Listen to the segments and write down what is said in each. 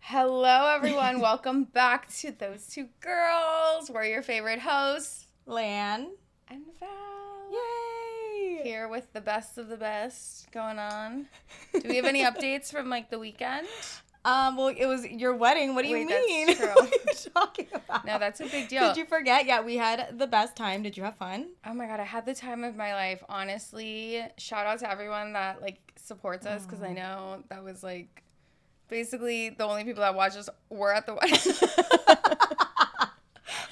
Hello, everyone. Welcome back to Those Two Girls. We're your favorite hosts, Lan. and Val. Yay! Here with the best of the best going on. Do we have any updates from the weekend? Well, it was your wedding. What do you mean? That's true. What are you talking about? No, that's a big deal. Did you forget? Yeah, we had the best time. Did you have fun? Oh my God, I had the time of my life. Honestly, shout out to everyone that supports us, because I know that was basically the only people that watched us were at the wedding.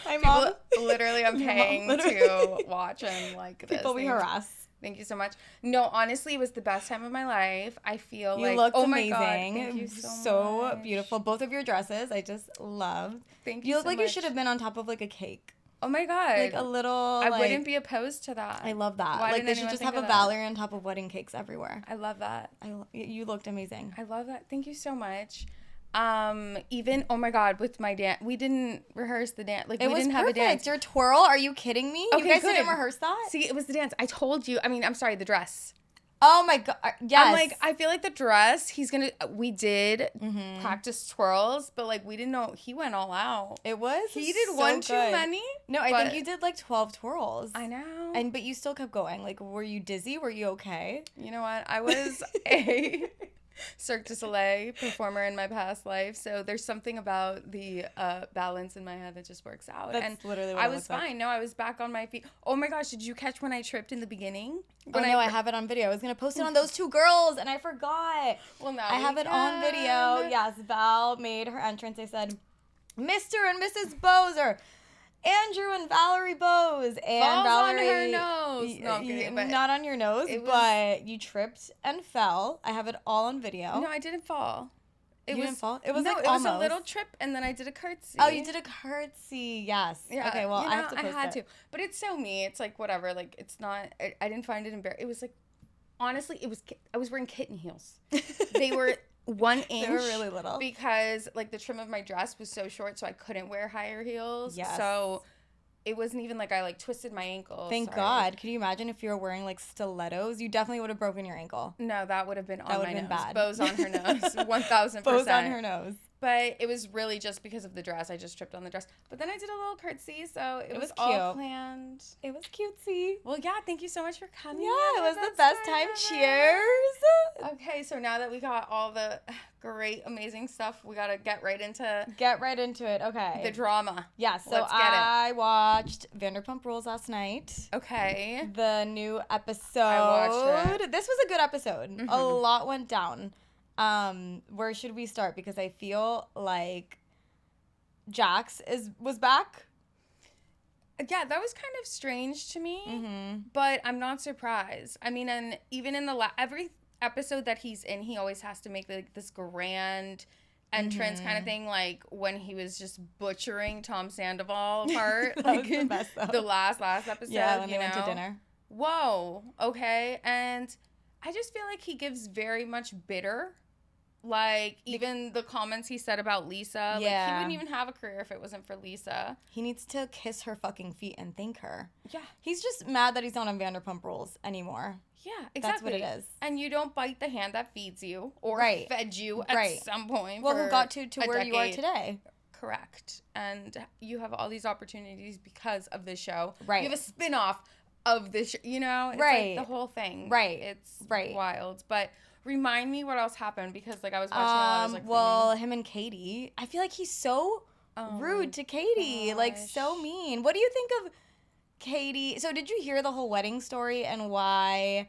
My mom. Literally, I'm paying to watch and this. People we harass. Thank you so much. No, honestly, it was the best time of my life. I feel you looked amazing. My God, thank you so much. Beautiful. Both of your dresses, I just loved. Thank you. You look so like much. you should have been on top of a cake. Oh my God. Like a little. I wouldn't be opposed to that. I love that. Why they should just have a Valerie on top of wedding cakes everywhere. I love that. You looked amazing. I love that. Thank you so much. Even oh my God, with my dance, we didn't rehearse the dance. We didn't have a dance. Your twirl? Are you kidding me? Okay, you guys good. didn't rehearse that? See, it was the dance. I told you. I'm sorry, the dress. Oh my God. Yes. I feel like the dress, we did practice twirls, but we didn't know, he went all out. It was He did so one too good. many. No, I think you did 12 twirls. I know. But you still kept going. Were you dizzy? Were you okay? You know what? I was a Cirque du Soleil performer in my past life, so there's something about the balance in my head that just works out. That's literally what I was fine. No, I was back on my feet. Oh my gosh, did you catch when I tripped in the beginning? I have it on video. I was going to post it on Those Two Girls, and I forgot. Well, now I have it on video. Yes, Val made her entrance. I said, Mr. and Mrs. Bose, or Andrew and Valerie Bose. And falls Valerie, on her nose. No, I'm kidding. But not on your nose, but you tripped and fell. I have it all on video. No, I didn't fall. You didn't fall? It was it almost. was a little trip, and then I did a curtsy. Oh, you did a curtsy. Yes. Yeah. Okay, well, I have to post I had it. to. But it's so me. It's whatever. It's not, I didn't find it embarrassing. It was honestly, I was wearing kitten heels. They were 1 inch. They were really little. Because, the trim of my dress was so short, so I couldn't wear higher heels. Yes. So it wasn't even I twisted my ankle. Thank God. Can you imagine if you were wearing stilettos? You definitely would have broken your ankle. No, that would have been on my nose. Bad. Bows on her nose. 1,000%. Bows on her nose. But it was really just because of the dress. I just tripped on the dress. But then I did a little curtsy, so it was all planned. It was cutesy. Well, yeah, thank you so much for coming. Yeah, it was the best time. Cheers. Okay, so now that we got all the great, amazing stuff, we got to get right into it. Okay. the drama. Yeah, so I watched Vanderpump Rules last night. Okay. The new episode. I watched it. This was a good episode. Mm-hmm. A lot went down. Where should we start? Because I feel like Jax was back. Yeah, that was kind of strange to me, but I'm not surprised. And even in every episode that he's in, he always has to make this grand entrance kind of thing, when he was just butchering Tom Sandoval apart. That was the best, though. The last episode. Yeah, when they went to dinner. Whoa, okay. And I just feel like he gives very much bitter. Even the comments he said about Lisa. He wouldn't even have a career if it wasn't for Lisa. He needs to kiss her fucking feet and thank her. Yeah. He's just mad that he's not on Vanderpump Rules anymore. Yeah, exactly. That's what it is. And you don't bite the hand that feeds you or fed you at some point. Well, who got to where you are today. Correct. And you have all these opportunities because of this show. Right. You have a spin-off of this show, It's the whole thing. Right. It's wild. But remind me what else happened, because I was watching a lot of well, him and Katie. I feel like he's so rude to Katie. Gosh. So mean. What do you think of Katie? So did you hear the whole wedding story and why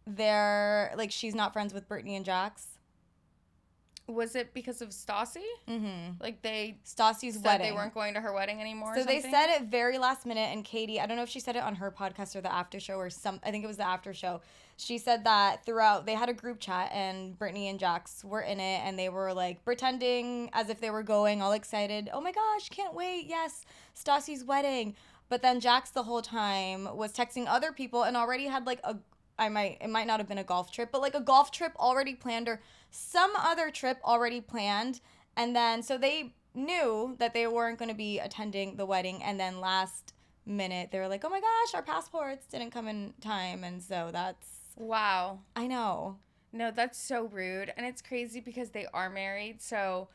they're she's not friends with Brittany and Jax? Was it because of Stassi? Mm-hmm. Stassi's wedding. They weren't going to her wedding anymore. So they said it very last minute, and Katie, I don't know if she said it on her podcast or the after show I think it was the after show. She said that throughout, they had a group chat, and Brittany and Jax were in it, and they were pretending as if they were going, all excited. Oh my gosh, can't wait. Yes, Stassi's wedding. But then Jax the whole time was texting other people and already had it might not have been a golf trip, but a golf trip already planned or some other trip already planned. And then, so they knew that they weren't going to be attending the wedding. And then last minute, they were like, oh my gosh, our passports didn't come in time. And so that's... Wow. I know. No, that's so rude. And it's crazy because they are married. So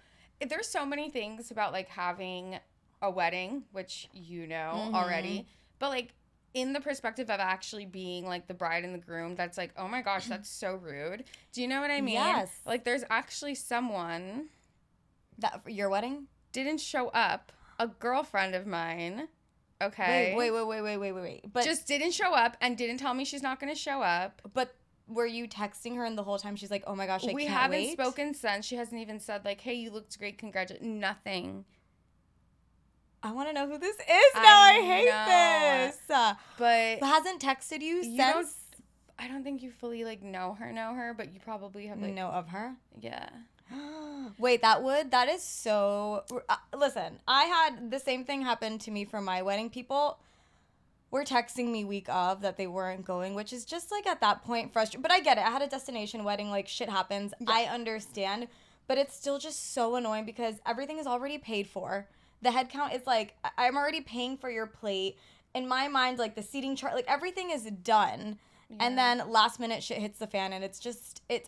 there's so many things about like having a wedding, which you know already, but like in the perspective of actually being like the bride and the groom, that's like, oh my gosh, that's so rude. Do you know what I mean? Yes. Like there's actually someone That for your wedding? didn't show up, a girlfriend of mine. Okay. Wait. But just didn't show up and didn't tell me she's not going to show up. But were you texting her and the whole time she's like, oh my gosh, I can't wait? We haven't spoken since. She hasn't even said like, hey, you looked great, congratulations. Nothing. I want to know who this is now. I hate this. But hasn't texted you since? I don't think you fully like know her, but you probably have like know of her. Yeah. Wait, that is so. Listen, I had the same thing happen to me for my wedding. People were texting me week of that they weren't going, which is just like at that point frustrating. But I get it. I had a destination wedding. Like shit happens. Yeah. I understand, but it's still just so annoying because everything is already paid for. The head count is like, I'm already paying for your plate. In my mind, like the seating chart, like everything is done. Yeah. And then last minute shit hits the fan and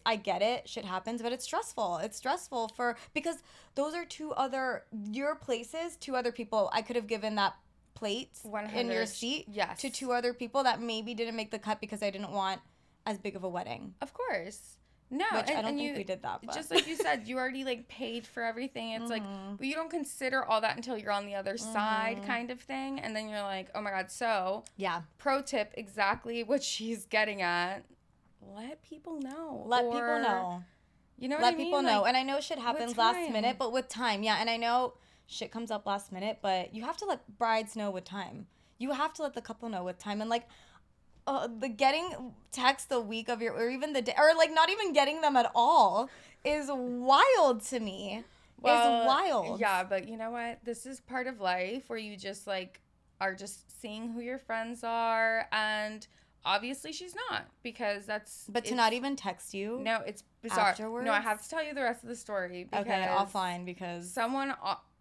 I get it, shit happens, but it's stressful. It's stressful because those are your places, 2 other people. I could have given that plate 100. in your seat to 2 other people that maybe didn't make the cut because I didn't want as big of a wedding. Of course. No, which I don't think we did that. But. Just like you said, you already like paid for everything. It's like, but you don't consider all that until you're on the other side, kind of thing, and then you're like, oh my god. So yeah. Pro tip, exactly what she's getting at. Let people know. Let people know. You know what I mean? Let people know. Like, and I know shit happens last minute, but with time, yeah. And I know shit comes up last minute, but you have to let brides know with time. You have to let the couple know with time, and like. The getting text the week of or even the day, or like not even getting them at all is wild to me. Well, is wild. Yeah, but you know what? This is part of life where you just like are just seeing who your friends are, and obviously she's not because that's. But to not even text you. No, it's bizarre. Afterwards? No, I have to tell you the rest of the story. Okay, offline because someone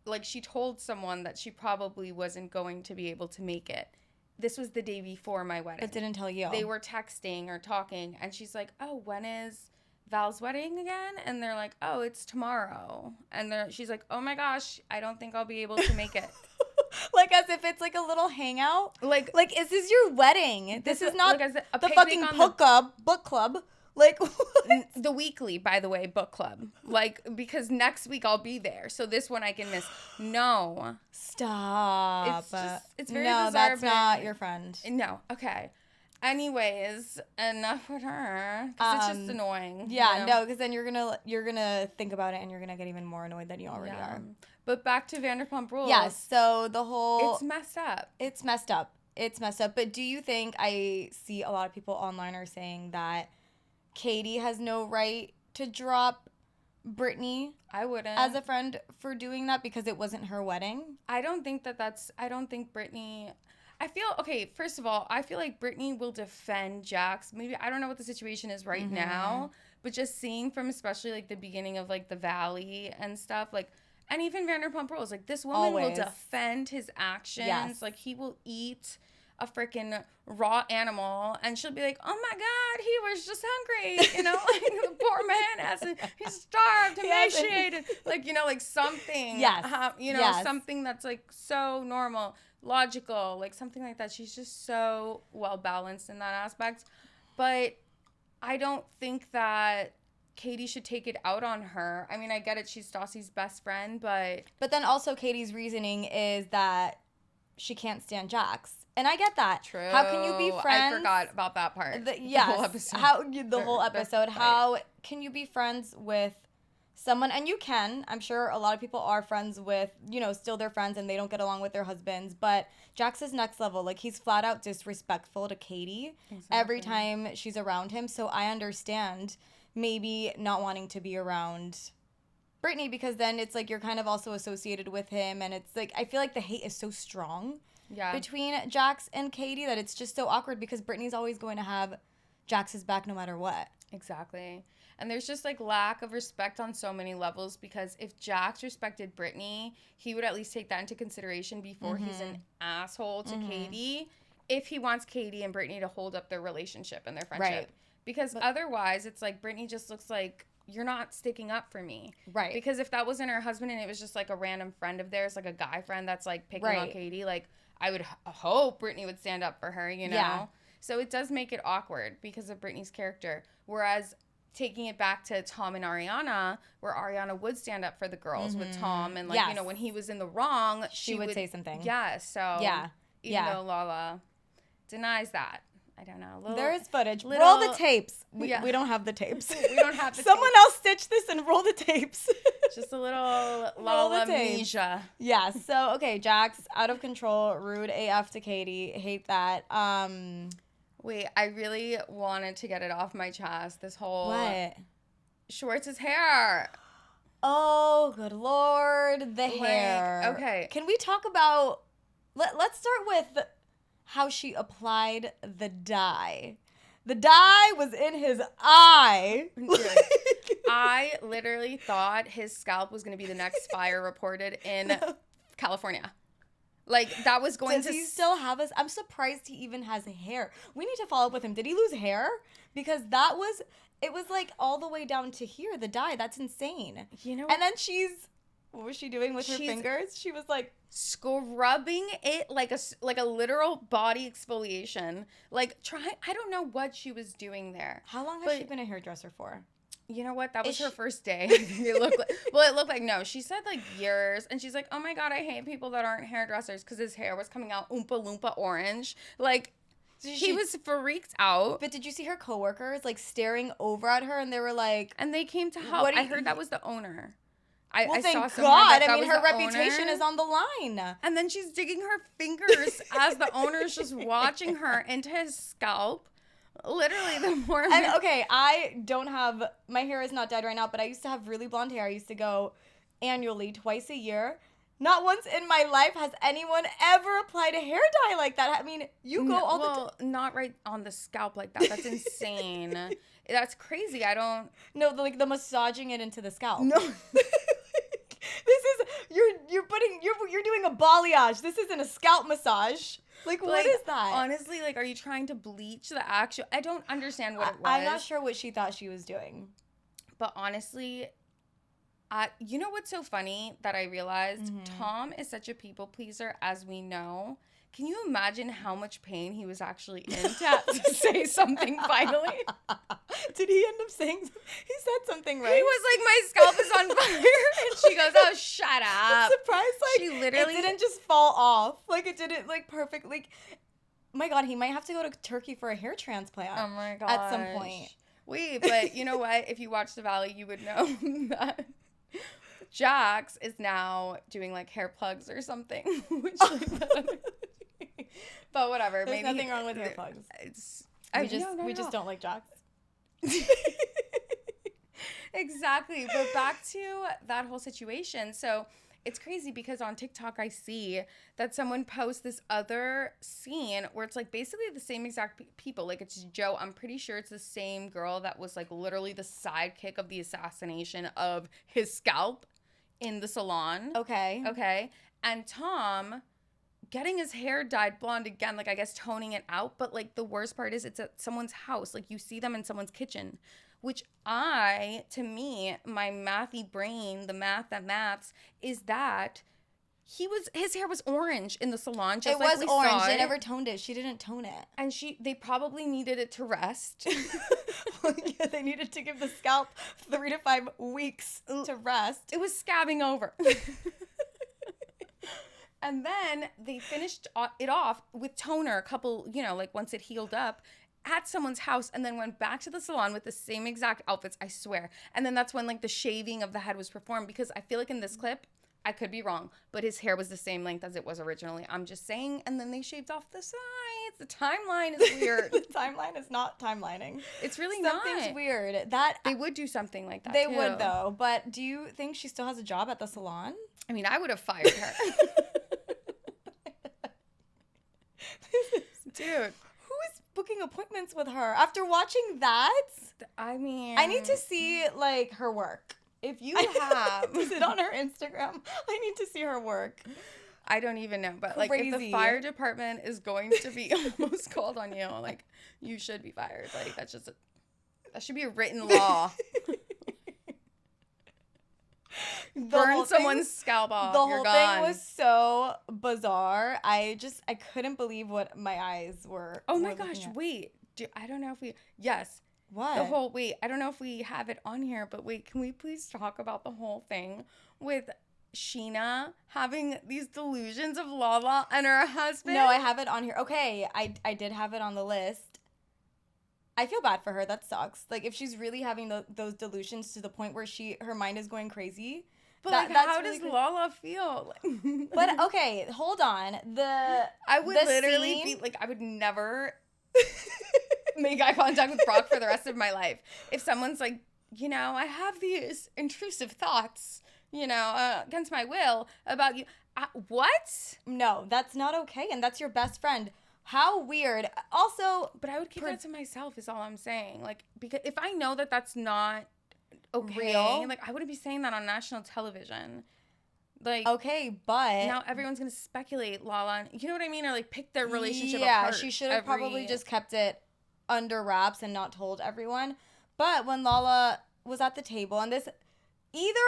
like she told someone that she probably wasn't going to be able to make it. This was the day before my wedding. But didn't tell you. They were texting or talking, and she's like, oh, when is Val's wedding again? And they're like, oh, it's tomorrow. And she's like, oh my gosh, I don't think I'll be able to make it. Like as if it's like a little hangout. Like is this your wedding? This is not like the fucking book club. Like what? The weekly, by the way, book club. Like because next week I'll be there, so this one I can miss. No, stop. It's very bizarre. No, that's not your friend. No, okay. Anyways, enough with her because it's just annoying. Yeah, you know? No, because then you're gonna think about it and you're gonna get even more annoyed than you already are. But back to Vanderpump Rules. Yeah. So the whole it's messed up. It's messed up. But do you think I see a lot of people online are saying that Katie has no right to drop Brittany? I wouldn't. As a friend for doing that because it wasn't her wedding? I don't think Brittany... I feel... Okay, first of all, I feel like Brittany will defend Jax. Maybe... I don't know what the situation is right now, but just seeing from especially, like, the beginning of, like, the Valley and stuff, like... And even Vanderpump Rules. Like, this woman will defend his actions. Yes. Like, he will eat a freaking raw animal, and she'll be like, oh my god, he was just hungry, you know, like the poor man he's starved, emaciated, like, you know, like something, something that's like so normal, logical, like something like that. She's just so well balanced in that aspect, but I don't think that Katie should take it out on her. I mean, I get it, she's Stassi's best friend, but then also Katie's reasoning is that she can't stand Jax. And I get that. True. How can you be friends? I forgot about that part. The whole episode. How can you be friends with someone? And you can. I'm sure a lot of people are friends with, you know, still their friends and they don't get along with their husbands. But Jax is next level. Like, he's flat out disrespectful to Katie every time she's around him. So I understand maybe not wanting to be around Brittany because then it's like you're kind of also associated with him. And it's like, I feel like the hate is so strong. Yeah. Between Jax and Katie that it's just so awkward because Brittany's always going to have Jax's back no matter what. Exactly. And there's just like lack of respect on so many levels because if Jax respected Brittany, he would at least take that into consideration before he's an asshole to Katie if he wants Katie and Brittany to hold up their relationship and their friendship. Right. Because otherwise it's like Brittany just looks like you're not sticking up for me. Right. Because if that wasn't her husband and it was just like a random friend of theirs, like a guy friend that's like picking on Katie, like I would hope Brittany would stand up for her, you know? Yeah. So it does make it awkward because of Brittany's character. Whereas taking it back to Tom and Ariana, where Ariana would stand up for the girls with Tom and like, you know, when he was in the wrong, she would say something. Yeah. So even though Lala denies that. I don't know. There is footage. Roll the tapes. We don't have the tapes. We don't have the Someone tapes. else stitch this and roll the tapes. Just a little Lala amnesia. Yeah. So, okay, Jax, out of control, rude AF to Katie. Hate that. Wait, I really wanted to get it off my chest. This whole... What? Schwartz's hair. Oh, good Lord. The hair. Okay. Can we talk about... Let's start with... how she applied the dye. The dye was in his eye. Dude, I literally thought his scalp was going to be the next fire reported in California. Like, that was going Does he still have us? I'm surprised he even has hair. We need to follow up with him. Did he lose hair? Because it was like all the way down to here, the dye. That's insane. You know? And then what was she doing with her fingers? She was like scrubbing it like a literal body exfoliation. Like I don't know what she was doing there. How long has she been a hairdresser for? You know what? That was her first day. It looked like no. She said like years, and she's like, oh my God, I hate people that aren't hairdressers because his hair was coming out Oompa Loompa orange. Like he was freaked out. But did you see her coworkers like staring over at her, and they were like, and they came to help. I heard that was the owner. I thank saw God. I mean, her reputation is on the line. And then she's digging her fingers as the owner's just watching her into his scalp. Literally, the more. And okay, I don't have, my hair is not dyed right now, but I used to have really blonde hair. I used to go annually, twice a year. Not once in my life has anyone ever applied a hair dye like that. I mean, you go all the time. Not right on the scalp like that. That's insane. That's crazy. I don't. No, like the massaging it into the scalp. No. This is you're doing a balayage. This isn't a scalp massage. Like what is that? Honestly, like, are you trying to bleach the actual? I don't understand what it was. I'm not sure what she thought she was doing. But honestly, you know what's so funny that I realized? Tom is such a people pleaser, as we know. Can you imagine how much pain he was actually in to have to say something finally? Did he end up saying something? He said something, right? He was like, my scalp is on fire. And she goes, oh, shut up. I'm surprised, like, she literally... it didn't just fall off. Like, it didn't, like, perfect. Like, my God, he might have to go to Turkey for a hair transplant. Oh, my God. At some point. Wait, but you know what? If you watch The Valley, you would know that Jax is now doing, like, hair plugs or something. Which, like, but whatever. There's nothing wrong with hair plugs. We just don't like Jax. Exactly. But back to that whole situation. So it's crazy because on TikTok I see that someone posts this other scene where it's like basically the same exact people. Like it's Joe. I'm pretty sure it's the same girl that was like literally the sidekick of the assassination of his scalp in the salon. Okay. And Tom getting his hair dyed blonde again, like I guess toning it out. But like the worst part is it's at someone's house. Like you see them in someone's kitchen, which to me, my mathy brain, the math that maths, is that his hair was orange in the salon. Just it was orange. They never toned it. She didn't tone it. And they probably needed it to rest. Yeah, they needed to give the scalp 3 to 5 weeks to rest. It was scabbing over. And then they finished it off with toner a couple, like once it healed up at someone's house, and then went back to the salon with the same exact outfits, I swear. And then that's when like the shaving of the head was performed, because I feel like in this clip, I could be wrong, but his hair was the same length as it was originally. I'm just saying. And then they shaved off the sides. The timeline is weird. The timeline is not timelining. It's really Something's weird. They would do something like that. They would though. But do you think she still has a job at the salon? I mean, I would have fired her. Dude, who is booking appointments with her after watching that? I mean, I need to see like her work. If you have, is it on her Instagram? I need to see her work. I don't even know, but like if the fire department is going to be almost called on you, like you should be fired. Like that should be a written law. Burn someone's scalp off. The You're whole gone. thing was so bizarre. I couldn't believe what my eyes were. Oh my gosh, wait. I don't know if we... Yes. What? I don't know if we have it on here, but wait, can we please talk about the whole thing with Sheena having these delusions of Lala and her husband? No, I have it on here. Okay, I did have it on the list. I feel bad for her. That sucks. Like, if she's really having those delusions to the point where her mind is going crazy. But how really does Lala feel? But okay, hold on. I would literally be like, I would never make eye contact with Brock for the rest of my life. If someone's like, I have these intrusive thoughts, against my will about you. What? No, that's not okay. And that's your best friend. How weird. Also, but I would keep that to myself is all I'm saying. Like, because if I know that that's not okay, real, like I wouldn't be saying that on national television. Like, okay, but now everyone's gonna speculate Lala, you know what I mean, or like pick their relationship apart. Yeah, she should have probably just kept it under wraps and not told everyone. But when Lala was at the table, and either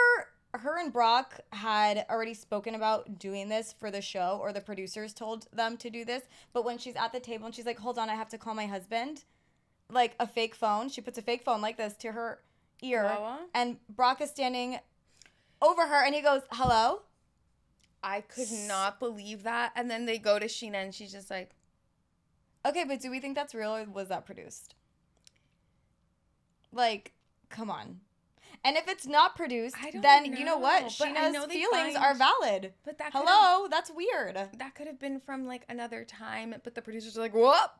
her and Brock had already spoken about doing this for the show, or the producers told them to do this. But when she's at the table and she's like, hold on, I have to call my husband. Like a fake phone. She puts a fake phone like this to her ear. Lala? And Brock is standing over her and he goes, hello? I could not believe that. And then they go to Sheena and she's just like... Okay, but do we think that's real or was that produced? Like, come on. And if it's not produced, then you know what? Sheena's feelings are valid. But that's weird. That could have been from like another time, but the producers are like, whoop,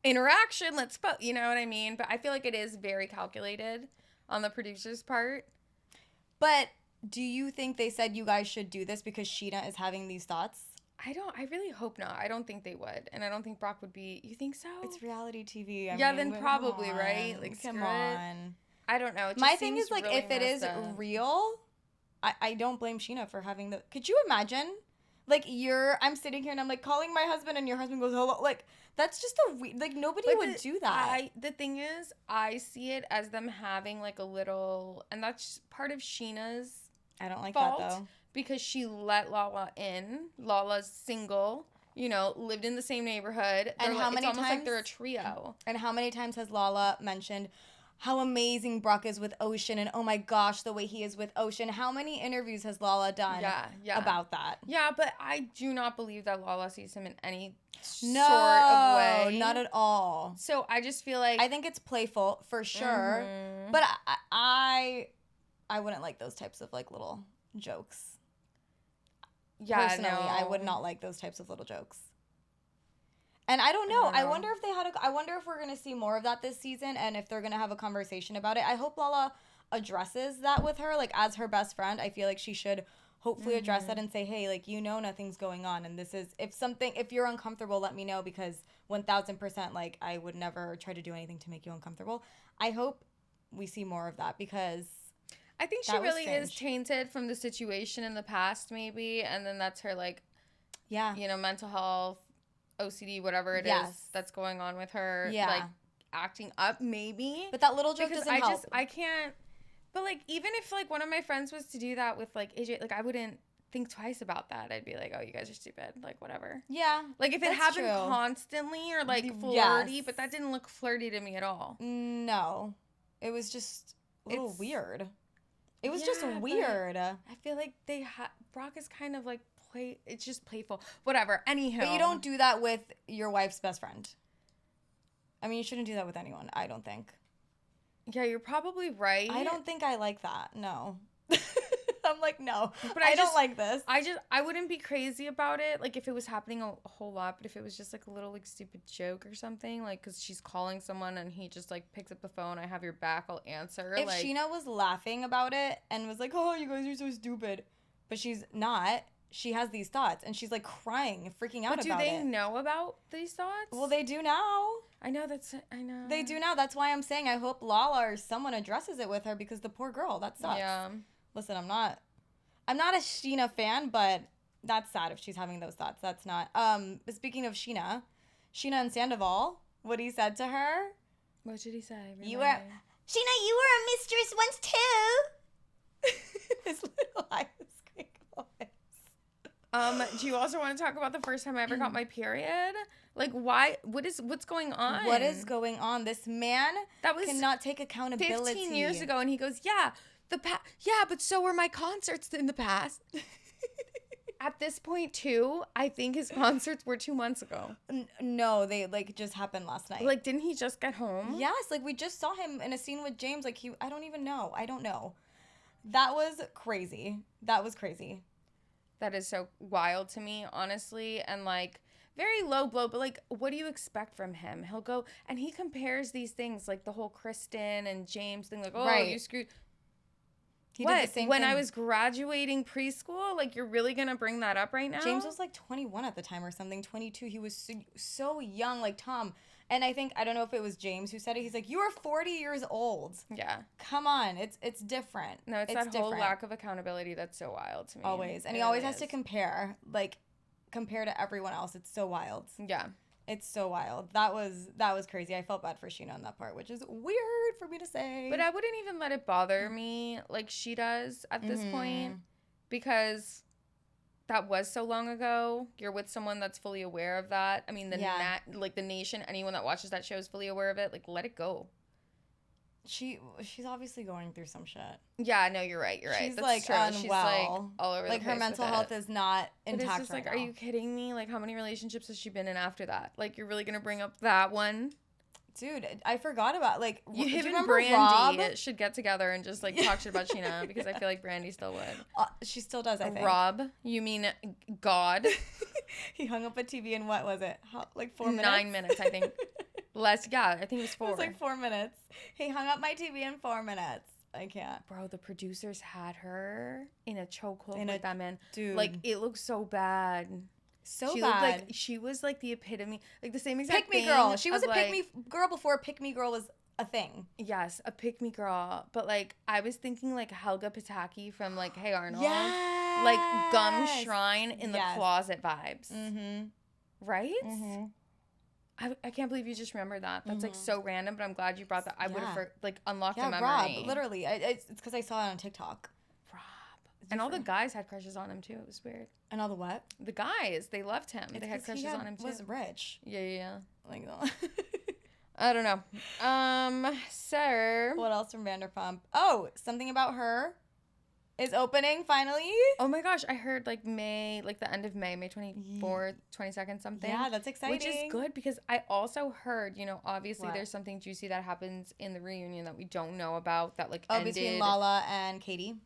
interaction, let's put, you know what I mean? But I feel like it is very calculated on the producer's part. But do you think they said you guys should do this because Sheena is having these thoughts? I really hope not. I don't think they would. And I don't think Brock would be. You think so? It's reality TV. I mean, then probably, right? Like, come on. I don't know. My thing is, like, really if it is real, I don't blame Sheena for having the... Could you imagine? Like, I'm sitting here and I'm, like, calling my husband and your husband goes, hello. Like, that's just like, nobody would do that. The thing is, I see it as them having, like, a little... And that's part of Sheena's I don't like fault, that, though. Because she let Lala in. Lala's single, lived in the same neighborhood. And how many times... It's almost like they're a trio. And how many times has Lala mentioned... how amazing Brock is with Ocean, and oh my gosh, the way he is with Ocean. How many interviews has Lala done about that? Yeah, but I do not believe that Lala sees him in any sort of way. No, not at all. So I just feel like... I think it's playful, for sure. Mm-hmm. But I wouldn't like those types of, like, little jokes. Yeah, personally, no. I would not like those types of little jokes. And I don't know. I wonder if I wonder if we're going to see more of that this season and if they're going to have a conversation about it. I hope Lala addresses that with her. Like, as her best friend, I feel like she should hopefully address that and say, hey, like, nothing's going on. And this is, if you're uncomfortable, let me know, because 1000%, like, I would never try to do anything to make you uncomfortable. I hope we see more of that, because I think she really is tainted from the situation in the past, maybe. And then that's her, like, mental health, OCD, whatever it is that's going on with her, like, acting up, maybe. But that little joke doesn't help. I can't, but, like, even if, like, one of my friends was to do that with, like, AJ, like, I wouldn't think twice about that. I'd be like, oh, you guys are stupid, like, whatever. Yeah. Like, if it happened constantly or, like, flirty, but that didn't look flirty to me at all. No. It was just a little weird. It was just weird. I feel like Brock is kind of, like, it's just playful. Whatever. Anywho. But you don't do that with your wife's best friend. I mean, you shouldn't do that with anyone, I don't think. Yeah, you're probably right. I don't think I like that. No. I'm like, no. But I don't like this. I wouldn't be crazy about it, like, if it was happening a whole lot, but if it was just, like, a little, like, stupid joke or something, like, because she's calling someone and he just, like, picks up the phone, I have your back, I'll answer. If Sheena was laughing about it and was like, oh, you guys are so stupid, but she's not... She has these thoughts, and she's, like, crying, freaking out about it. But do they know about these thoughts? Well, they do now. I know. They do now. That's why I'm saying I hope Lala or someone addresses it with her, because the poor girl, that sucks. Yeah. Listen, I'm not a Sheena fan, but that's sad if she's having those thoughts. That's not. Speaking of Sheena and Sandoval, what he said to her. What did he say? Sheena, you were a mistress once too. His little high squeak voice. Do you also want to talk about the first time I ever got my period? Like, why? What's going on? What is going on? This man that was cannot take accountability. 15 years ago, and he goes, yeah, but so were my concerts in the past. At this point, too, I think his concerts were 2 months ago. No, they, like, just happened last night. Like, didn't he just get home? Yes, like, we just saw him in a scene with James. Like, I don't even know. I don't know. That was crazy. That is so wild to me, honestly. And, like, very low blow. But, like, what do you expect from him? He'll go, and he compares these things, like the whole Kristen and James thing. Like, oh, right. You screwed... He did the same when thing. I was graduating preschool? Like, you're really going to bring that up right now? James was, like, 21 at the time or something, 22. He was so young, like Tom. And I don't know if it was James who said it. He's like, you are 40 years old. Yeah. Come on. It's different. No, it's that whole lack of accountability that's so wild to me. Always. And he always has to compare to everyone else. It's so wild. Yeah. It's so wild. That was crazy. I felt bad for Sheena on that part, which is weird for me to say. But I wouldn't even let it bother me like she does at this point, because that was so long ago. You're with someone that's fully aware of that. I mean, the nation, anyone that watches that show is fully aware of it. Like, let it go. She's obviously going through some shit. Yeah, no, you're right. She's that's like true. unwell. She's like all over the place. Like, her mental health is not intact. It's just like, are you kidding me? Like, how many relationships has she been in after that? Like, you're really gonna bring up that one? Dude, I forgot about, like, him and Brandy should get together and just, like, talk shit about Sheena, because I feel like Brandy still would. She still does, I think. Rob, you mean God? He hung up a TV in, what was it? Like 4 minutes? 9 minutes, I think. Less, yeah, I think it was 4. It was like 4 minutes. He hung up my TV in 4 minutes. I can't. Bro, the producers had her in a chokehold with that man. Dude. Like, it looked so bad. She bad. She was like the epitome, like the same exact pick me girl. She was a pick me girl before pick me girl was a thing. Yes, a pick me girl. But like, I was thinking like Helga Pataki from like Hey Arnold. Yes. Like Gum Shrine in the closet vibes. Mm-hmm. Right? Mm-hmm. I can't believe you just remembered that. That's like so random, but I'm glad you brought that. I would have like unlocked a memory. Rob, literally. It's because I saw it on TikTok. And all the guys had crushes on him too. It was weird. And all the what? The guys, they loved him. They had crushes on him too. He was rich. Yeah. Like, I don't know. Sir. What else from Vanderpump? Oh, Something About Her is opening finally. Oh my gosh, I heard like May, like the end of May 24th, 22nd, something. Yeah, that's exciting. Which is good, because I also heard, obviously there's something juicy that happens in the reunion that we don't know about that like ended. Between Lala and Katie.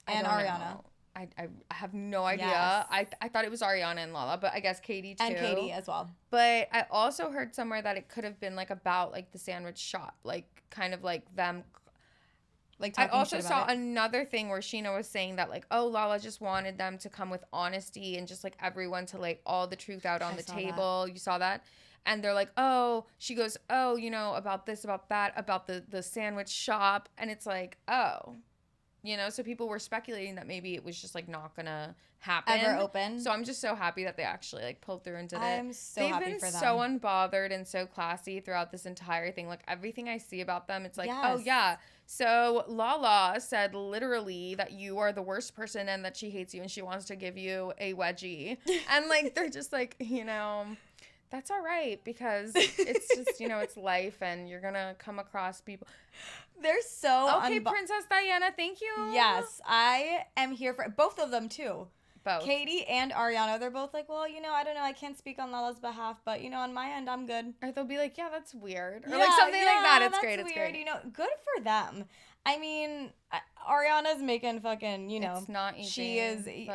And Ariana. I have no idea. Yes. I thought it was Ariana and Lala, but I guess Katie too. And Katie as well. But I also heard somewhere that it could have been like about like the sandwich shop, like kind of like them. Like, I also saw another thing where Sheena was saying that like, oh, Lala just wanted them to come with honesty and just like everyone to lay all the truth out on the table. You saw that? And they're like, oh, she goes, oh, about this, about that, about the sandwich shop. And it's like, oh. So people were speculating that maybe it was just, like, not going to happen. Ever open. So I'm just so happy that they actually, like, pulled through and did it. I'm so happy for them. They've been so unbothered and so classy throughout this entire thing. Like, everything I see about them, it's like, oh, yeah. So Lala said literally that you are the worst person and that she hates you and she wants to give you a wedgie. And, like, they're just like, that's all right, because it's just, it's life and you're going to come across people. They're so okay, Princess Diana, thank you. Yes, I am here for both of them too. Both. Katie and Ariana, they're both like, well, I don't know, I can't speak on Lala's behalf, but, on my end, I'm good. Or they'll be like, yeah, that's weird. Or like something like that. It's great. It's weird. great. Good for them. I mean, Ariana's making fucking, It's not easy. She is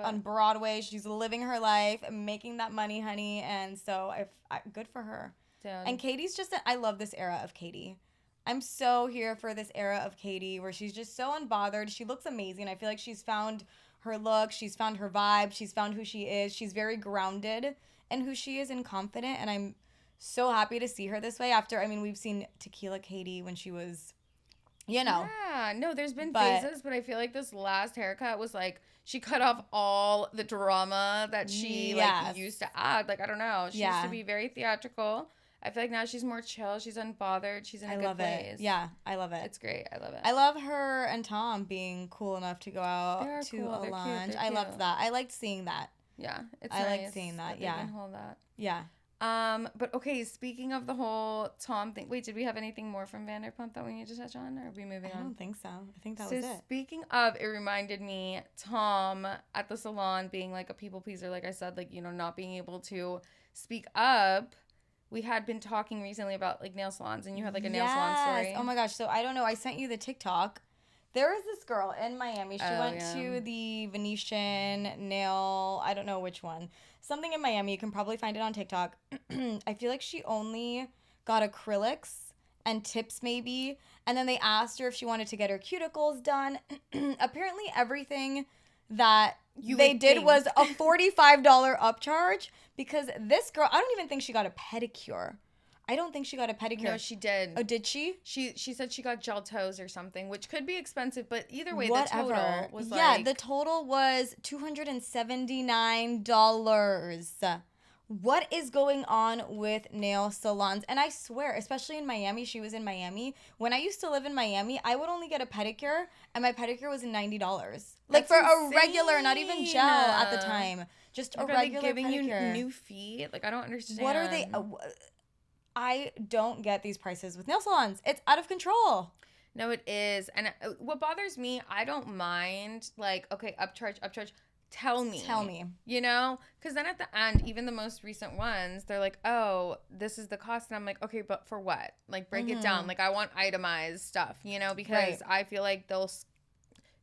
on Broadway. She's living her life, making that money, honey. And so, good for her. Dude. And Katie's I love this era of Katie. I'm so here for this era of Katie where she's just so unbothered. She looks amazing. I feel like she's found her look. She's found her vibe. She's found who she is. She's very grounded in who she is and confident. And I'm so happy to see her this way we've seen Tequila Katie when she was, Yeah, no, there's been phases, but I feel like this last haircut was like, she cut off all the drama that she used to add. Like, I don't know. She used to be very theatrical. I feel like now she's more chill. She's unbothered. She's in a good place. Yeah, I love it. It's great. I love it. I love her and Tom being cool enough to go out to a lunch. I loved that. I liked seeing that. Yeah, it's I nice liked seeing that. They can hold that. Yeah. But okay, speaking of the whole Tom thing, wait, did we have anything more from Vanderpump that we need to touch on, or are we moving on? I don't think so. I think that was it. Speaking of, it reminded me, Tom at the salon being like a people pleaser, like I said, like, you know, not being able to speak up. We had been talking recently about like nail salons, and you had like a nail salon story. Oh my gosh. So I don't know. I sent you the TikTok. There is this girl in Miami. She went to the Venetian nail, I don't know which one. Something in Miami. You can probably find it on TikTok. I feel like she only got acrylics and tips maybe. And then they asked her if she wanted to get her cuticles done. Apparently everything that they did was a $45 upcharge, because this girl, I don't even think she got a pedicure. I don't think she got a pedicure. No, she did. Oh, did she? She said she got gel toes or something, which could be expensive, but either way, the total was like... Yeah, the total was $279. What is going on with nail salons? And I swear, especially in Miami, she was in Miami. When I used to live in Miami, I would only get a pedicure, and my pedicure was $90. Like, for a regular, not even gel at the time. Just a regular giving pedicure. You new feet? Like, I don't understand. What are they... I don't get these prices with nail salons. It's out of control. No, it is. And what bothers me, I don't mind, like, okay, upcharge. Tell me. You know? Because then at the end, even the most recent ones, they're like, oh, this is the cost. And I'm like, okay, but for what? Like, break it down. Like, I want itemized stuff, you know? Because I feel like they'll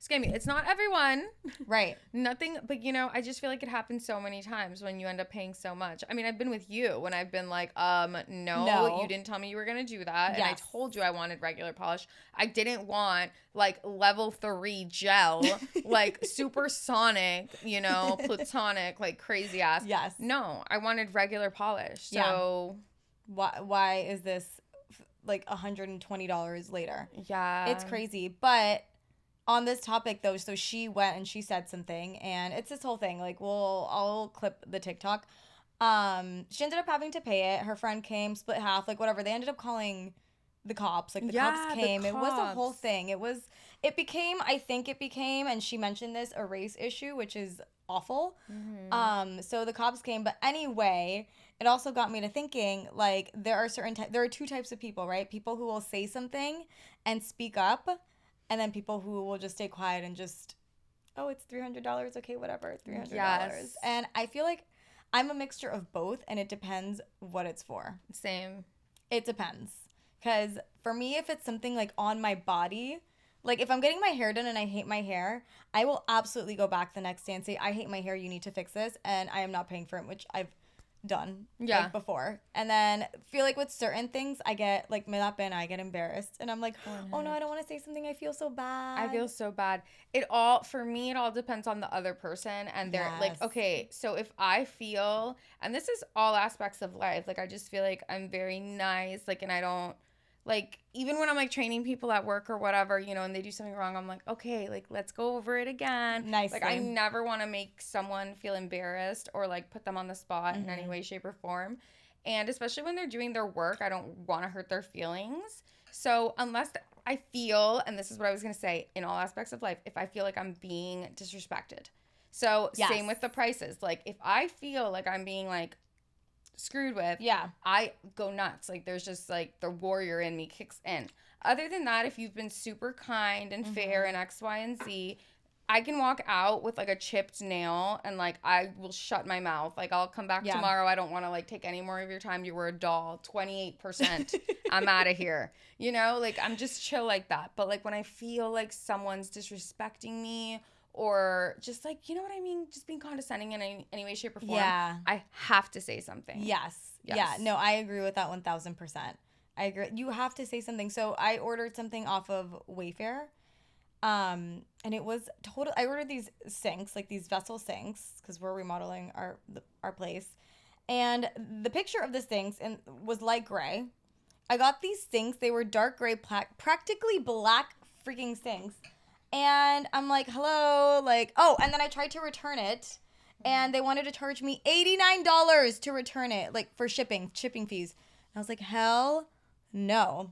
scam you. It's not everyone. Right. Nothing, but you know, I just feel like it happens so many times when you end up paying so much. I mean, I've been with you when I've been like, no, you didn't tell me you were going to do that. Yes. And I told you I wanted regular polish. I didn't want like level 3 gel, like supersonic, you know, platonic, like crazy ass. Yes. No, I wanted regular polish. So why is this like $120 later? Yeah. It's crazy. But on this topic, though, so she went and she said something, and it's this whole thing. Like, I'll clip the TikTok. She ended up having to pay it. Her friend came, split half, like, whatever. They ended up calling the cops. Like, the cops came. It was a whole thing. It became, and she mentioned this, a race issue, which is awful. Mm-hmm. So the cops came. But anyway, it also got me to thinking, like, there are two types of people, right? People who will say something and speak up, and then people who will just stay quiet and just, oh, it's $300. Okay, whatever, $300. Yes. And I feel like I'm a mixture of both, and it depends what it's for. Same. It depends. Because for me, if it's something like on my body, like if I'm getting my hair done and I hate my hair, I will absolutely go back the next day and say, I hate my hair, you need to fix this, and I am not paying for it, which I've done like before. And then feel like with certain things I get like me da pena, I get embarrassed, and I'm like, oh no, I don't want to say something, I feel so bad. For me it all depends on the other person, and they're like, okay, so if I feel, and this is all aspects of life, like I just feel like I'm very nice, like, and I don't like, even when I'm like training people at work or whatever, you know, and they do something wrong, I'm like, okay, like let's go over it again. Nicely. Like I never want to make someone feel embarrassed or like put them on the spot in any way, shape, or form. And especially when they're doing their work, I don't want to hurt their feelings. So unless I feel, and this is what I was going to say, in all aspects of life, if I feel like I'm being disrespected. So same with the prices. Like if I feel like I'm being like screwed with, I go nuts. Like there's just like the warrior in me kicks in. Other than that, if you've been super kind and fair and X, Y, and Z, I can walk out with like a chipped nail and like I will shut my mouth. Like I'll come back tomorrow. I don't want to like take any more of your time. You were a doll. 28%. I'm out of here. You know, like I'm just chill like that. But like when I feel like someone's disrespecting me, or just like, you know what I mean? Just being condescending in any way, shape, or form. Yeah. I have to say something. Yes. Yeah. No, I agree with that 1,000%. I agree. You have to say something. So I ordered something off of Wayfair. And it was total. I ordered these sinks, like these vessel sinks, because we're remodeling our place. And the picture of the sinks was light gray. I got these sinks. They were dark gray, practically black freaking sinks. And I'm like, hello, like, oh, and then I tried to return it, and they wanted to charge me $89 to return it, like, for shipping fees. I was like, hell no.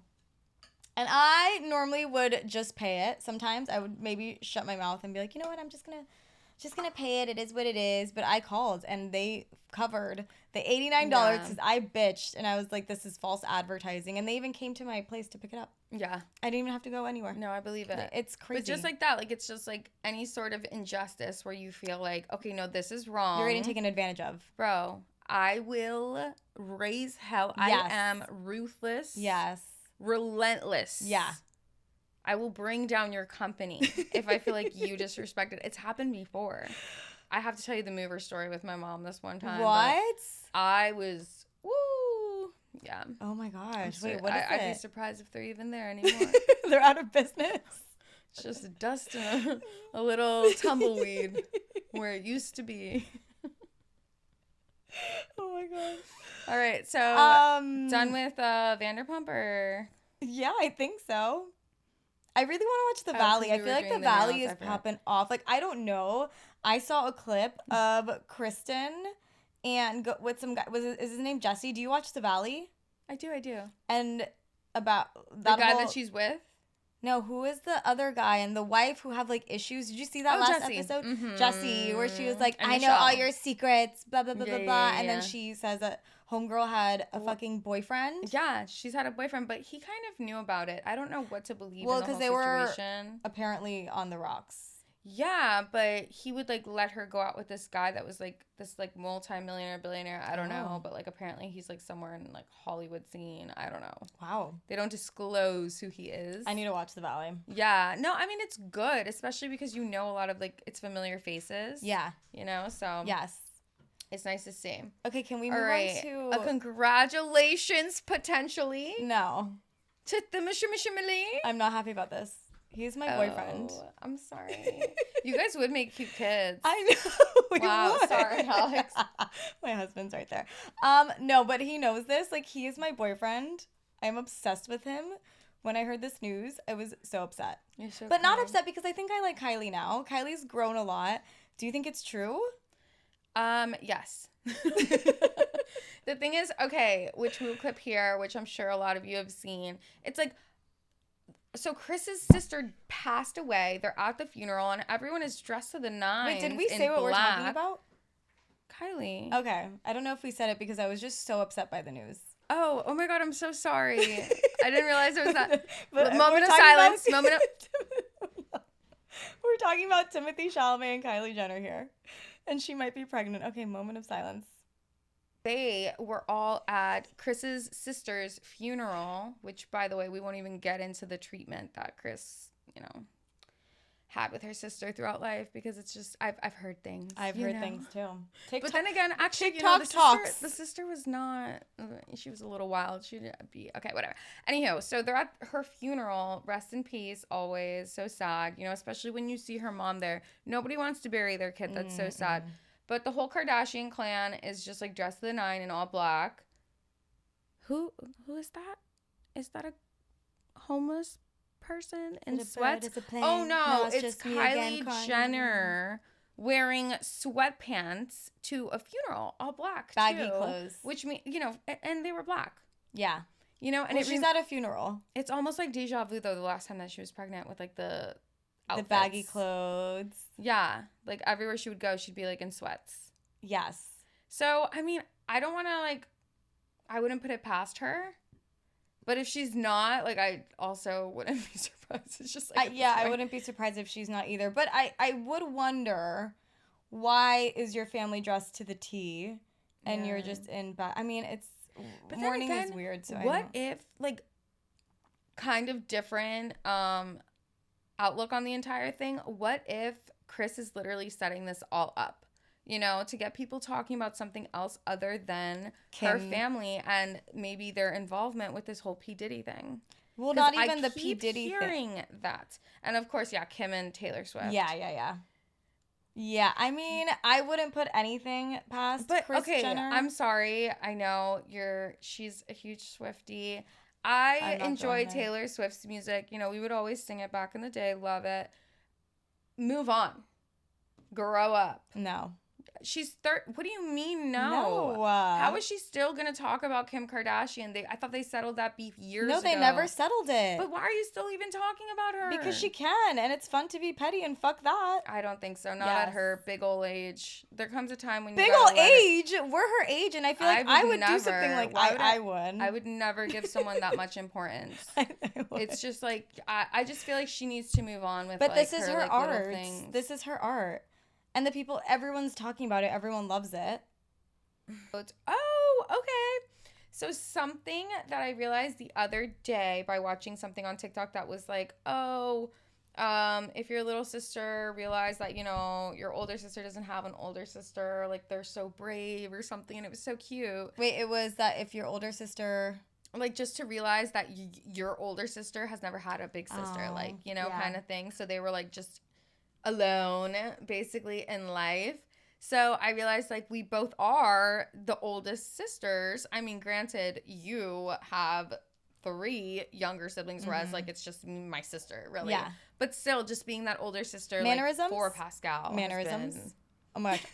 And I normally would just pay it. Sometimes I would maybe shut my mouth and be like, you know what, I'm just gonna pay it. It is what it is. But I called and they covered the $89 because I bitched and I was like, this is false advertising. And they even came to my place to pick it up. Yeah. I didn't even have to go anywhere. No, I believe it. It's crazy. But just like that, like it's just like any sort of injustice where you feel like, okay, no, this is wrong. You're getting taken advantage of. Bro, I will raise hell. Yes. I am ruthless. Yes. Relentless. Yeah. I will bring down your company if I feel like you disrespect it. It's happened before. I have to tell you the mover story with my mom this one time. What? I was, woo. Yeah. Oh my gosh. Wait, what is it? I'd be surprised if they're even there anymore. They're out of business. It's just dust and a little tumbleweed where it used to be. Oh my god. All right, so done with Vanderpump or? Yeah, I think so. I really want to watch The Valley. I feel like The Valley is popping off. Like, I don't know. I saw a clip of Kristen and with some guy. Is his name Jesse? Do you watch The Valley? I do. And about that the guy that she's with? No, who is the other guy and the wife who have like issues? Did you see that last Jesse. episode? Mm-hmm. Jesse, where she was like, and I know all your secrets, blah, blah, blah, blah, blah. And then yeah. she says that homegirl had a fucking boyfriend. Yeah, she's had a boyfriend, but he kind of knew about it. I don't know what to believe in the whole they situation. Were apparently on the rocks. Yeah, but he would like let her go out with this guy that was like this like multi-millionaire, billionaire. I don't know, but like apparently he's like somewhere in like Hollywood scene. I don't know. Wow. They don't disclose who he is. I need to watch The Valley. Yeah. No, I mean it's good, especially because you know a lot of like it's familiar faces. Yeah. You know, so yes. It's nice to see. Okay, can we move on to congratulations potentially. No. To the Mishimishimili. I'm not happy about this. He's my boyfriend. I'm sorry. You guys would make cute kids. I know. Wow, would. sorry, Alex. My husband's right there. No, but he knows this. Like, he is my boyfriend. I'm obsessed with him. When I heard this news, I was so upset. You're so but not upset because I think I like Kylie now. Kylie's grown a lot. Do you think it's true? Yes. The thing is, okay, which we'll clip here, which I'm sure a lot of you have seen. It's like, so Chris's sister passed away. They're at the funeral, and everyone is dressed to the nines. Wait, did we say what we're talking about? Kylie. Okay. I don't know if we said it because I was just so upset by the news. Oh my God, I'm so sorry. I didn't realize it was that. Moment of silence. We're talking about Timothee Chalamet and Kylie Jenner here. And she might be pregnant. Okay, moment of silence. They were all at Chris's sister's funeral, which, by the way, we won't even get into the treatment that Chris, had with her sister throughout life because it's just, I've heard things. I've heard things too. But then again, actually, the sister was not, she was a little wild. She didn't be, okay, whatever. Anyhow, so they're at her funeral. Rest in peace, always. So sad, especially when you see her mom there. Nobody wants to bury their kid. That's so sad. But the whole Kardashian clan is just like dressed to the nine in all black. Who is that? Is that a homeless person in sweats? Oh no, it's Kylie Jenner wearing sweatpants to a funeral, all black, baggy clothes, which mean and they were black. Yeah, and she's at a funeral. It's almost like deja vu though. The last time that she was pregnant with like the outfits. Baggy clothes. Yeah, like everywhere she would go, she'd be like in sweats. Yes. So I mean, I don't want to I wouldn't put it past her. But if she's not, I also wouldn't be surprised. It's just I wouldn't be surprised if she's not either. But I would wonder, why is your family dressed to the T and you're just in I mean, but mourning is weird. So what if, kind of different outlook on the entire thing? What if Chris is literally setting this all up? To get people talking about something else other than her family and maybe their involvement with this whole P. Diddy thing. Well, not even the P. Diddy thing. Hearing that. And of course, Kim and Taylor Swift. Yeah. Yeah, I mean, I wouldn't put anything past Kris Jenner. I'm sorry. I know she's a huge Swiftie. I enjoy Taylor Swift's music. We would always sing it back in the day. Love it. Move on. Grow up. No. What do you mean no? No. How is she still going to talk about Kim Kardashian? I thought they settled that beef years ago. No, they never settled it. But why are you still even talking about her? Because she can, and it's fun to be petty, and fuck that. I don't think so. Not at her big old age. There comes a time when you big old age? We're her age, and I feel like I would do something like I would. I would never give someone that much importance. It's just like, I just feel like she needs to move on with, but like, this is her her like, art. This is her art. And the people, everyone's talking about it. Everyone loves it. Oh, okay. So something that I realized the other day by watching something on TikTok that was like, if your little sister realized that, you know, your older sister doesn't have an older sister, like they're so brave or something. And it was so cute. Wait, it was that if your older sister... Like, just to realize that your older sister has never had a big sister, like, you know, kind of thing. So they were, like, just alone, basically, in life. So I realized, like, we both are the oldest sisters. I mean, granted, you have 3 younger siblings, whereas, like, it's just my sister, really. Yeah. But still, just being that older sister, mannerisms? Like, for Pascal. Mannerisms? Oh, my gosh.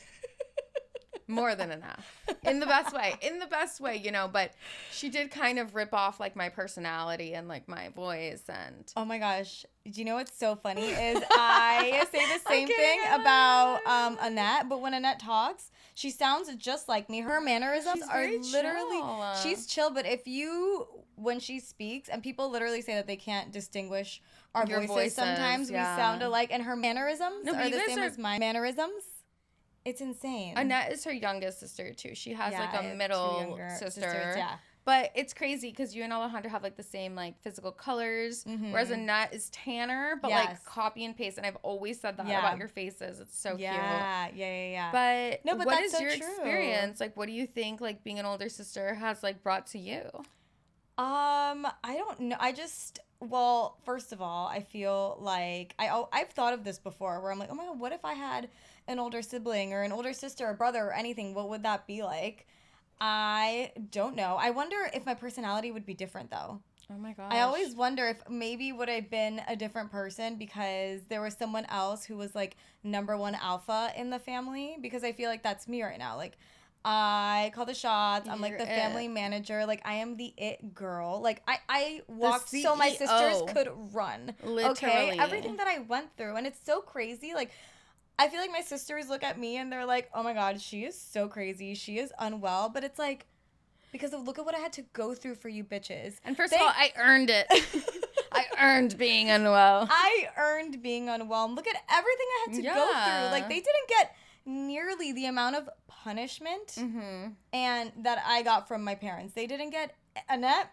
More than enough. In the best way, you know, but she did kind of rip off, like, my personality and, like, my voice and... Oh, my gosh. Do you know what's so funny is I say the same thing about Annette, but when Annette talks, she sounds just like me. Her mannerisms are literally... chill. She's chill, but when she speaks, and people literally say that they can't distinguish our voices sometimes, we sound alike, and her mannerisms are the same as my mannerisms. It's insane. Annette is her youngest sister, too. She has, like, a middle sister. Sisters, yeah. But it's crazy because you and Alejandra have, like, the same, like, physical colors, whereas Annette is tanner, but, like, copy and paste. And I've always said that about your faces. It's so cute. Yeah. But what is your experience? Like, what do you think, like, being an older sister has, like, brought to you? I don't know. Well, first of all, I feel like I've thought of this before where I'm like, oh my God, what if I had an older sibling or an older sister or brother or anything? What would that be like? I don't know. I wonder if my personality would be different, though. Oh my gosh. I always wonder if maybe would I have been a different person because there was someone else who was like #1 alpha in the family, because I feel like that's me right now. Like, I call the shots. I'm like the family manager. Like, I am the it girl. Like, I walked so my sisters could run. Literally. Okay? Everything that I went through. And it's so crazy. Like, I feel like my sisters look at me and they're like, oh my God, she is so crazy. She is unwell. But it's like, because look at what I had to go through for you bitches. And first of all, I earned it. I earned being unwell. I earned being unwell. And look at everything I had to go through. Like, they didn't get nearly the amount of punishment and that I got from my parents. They didn't get... Annette,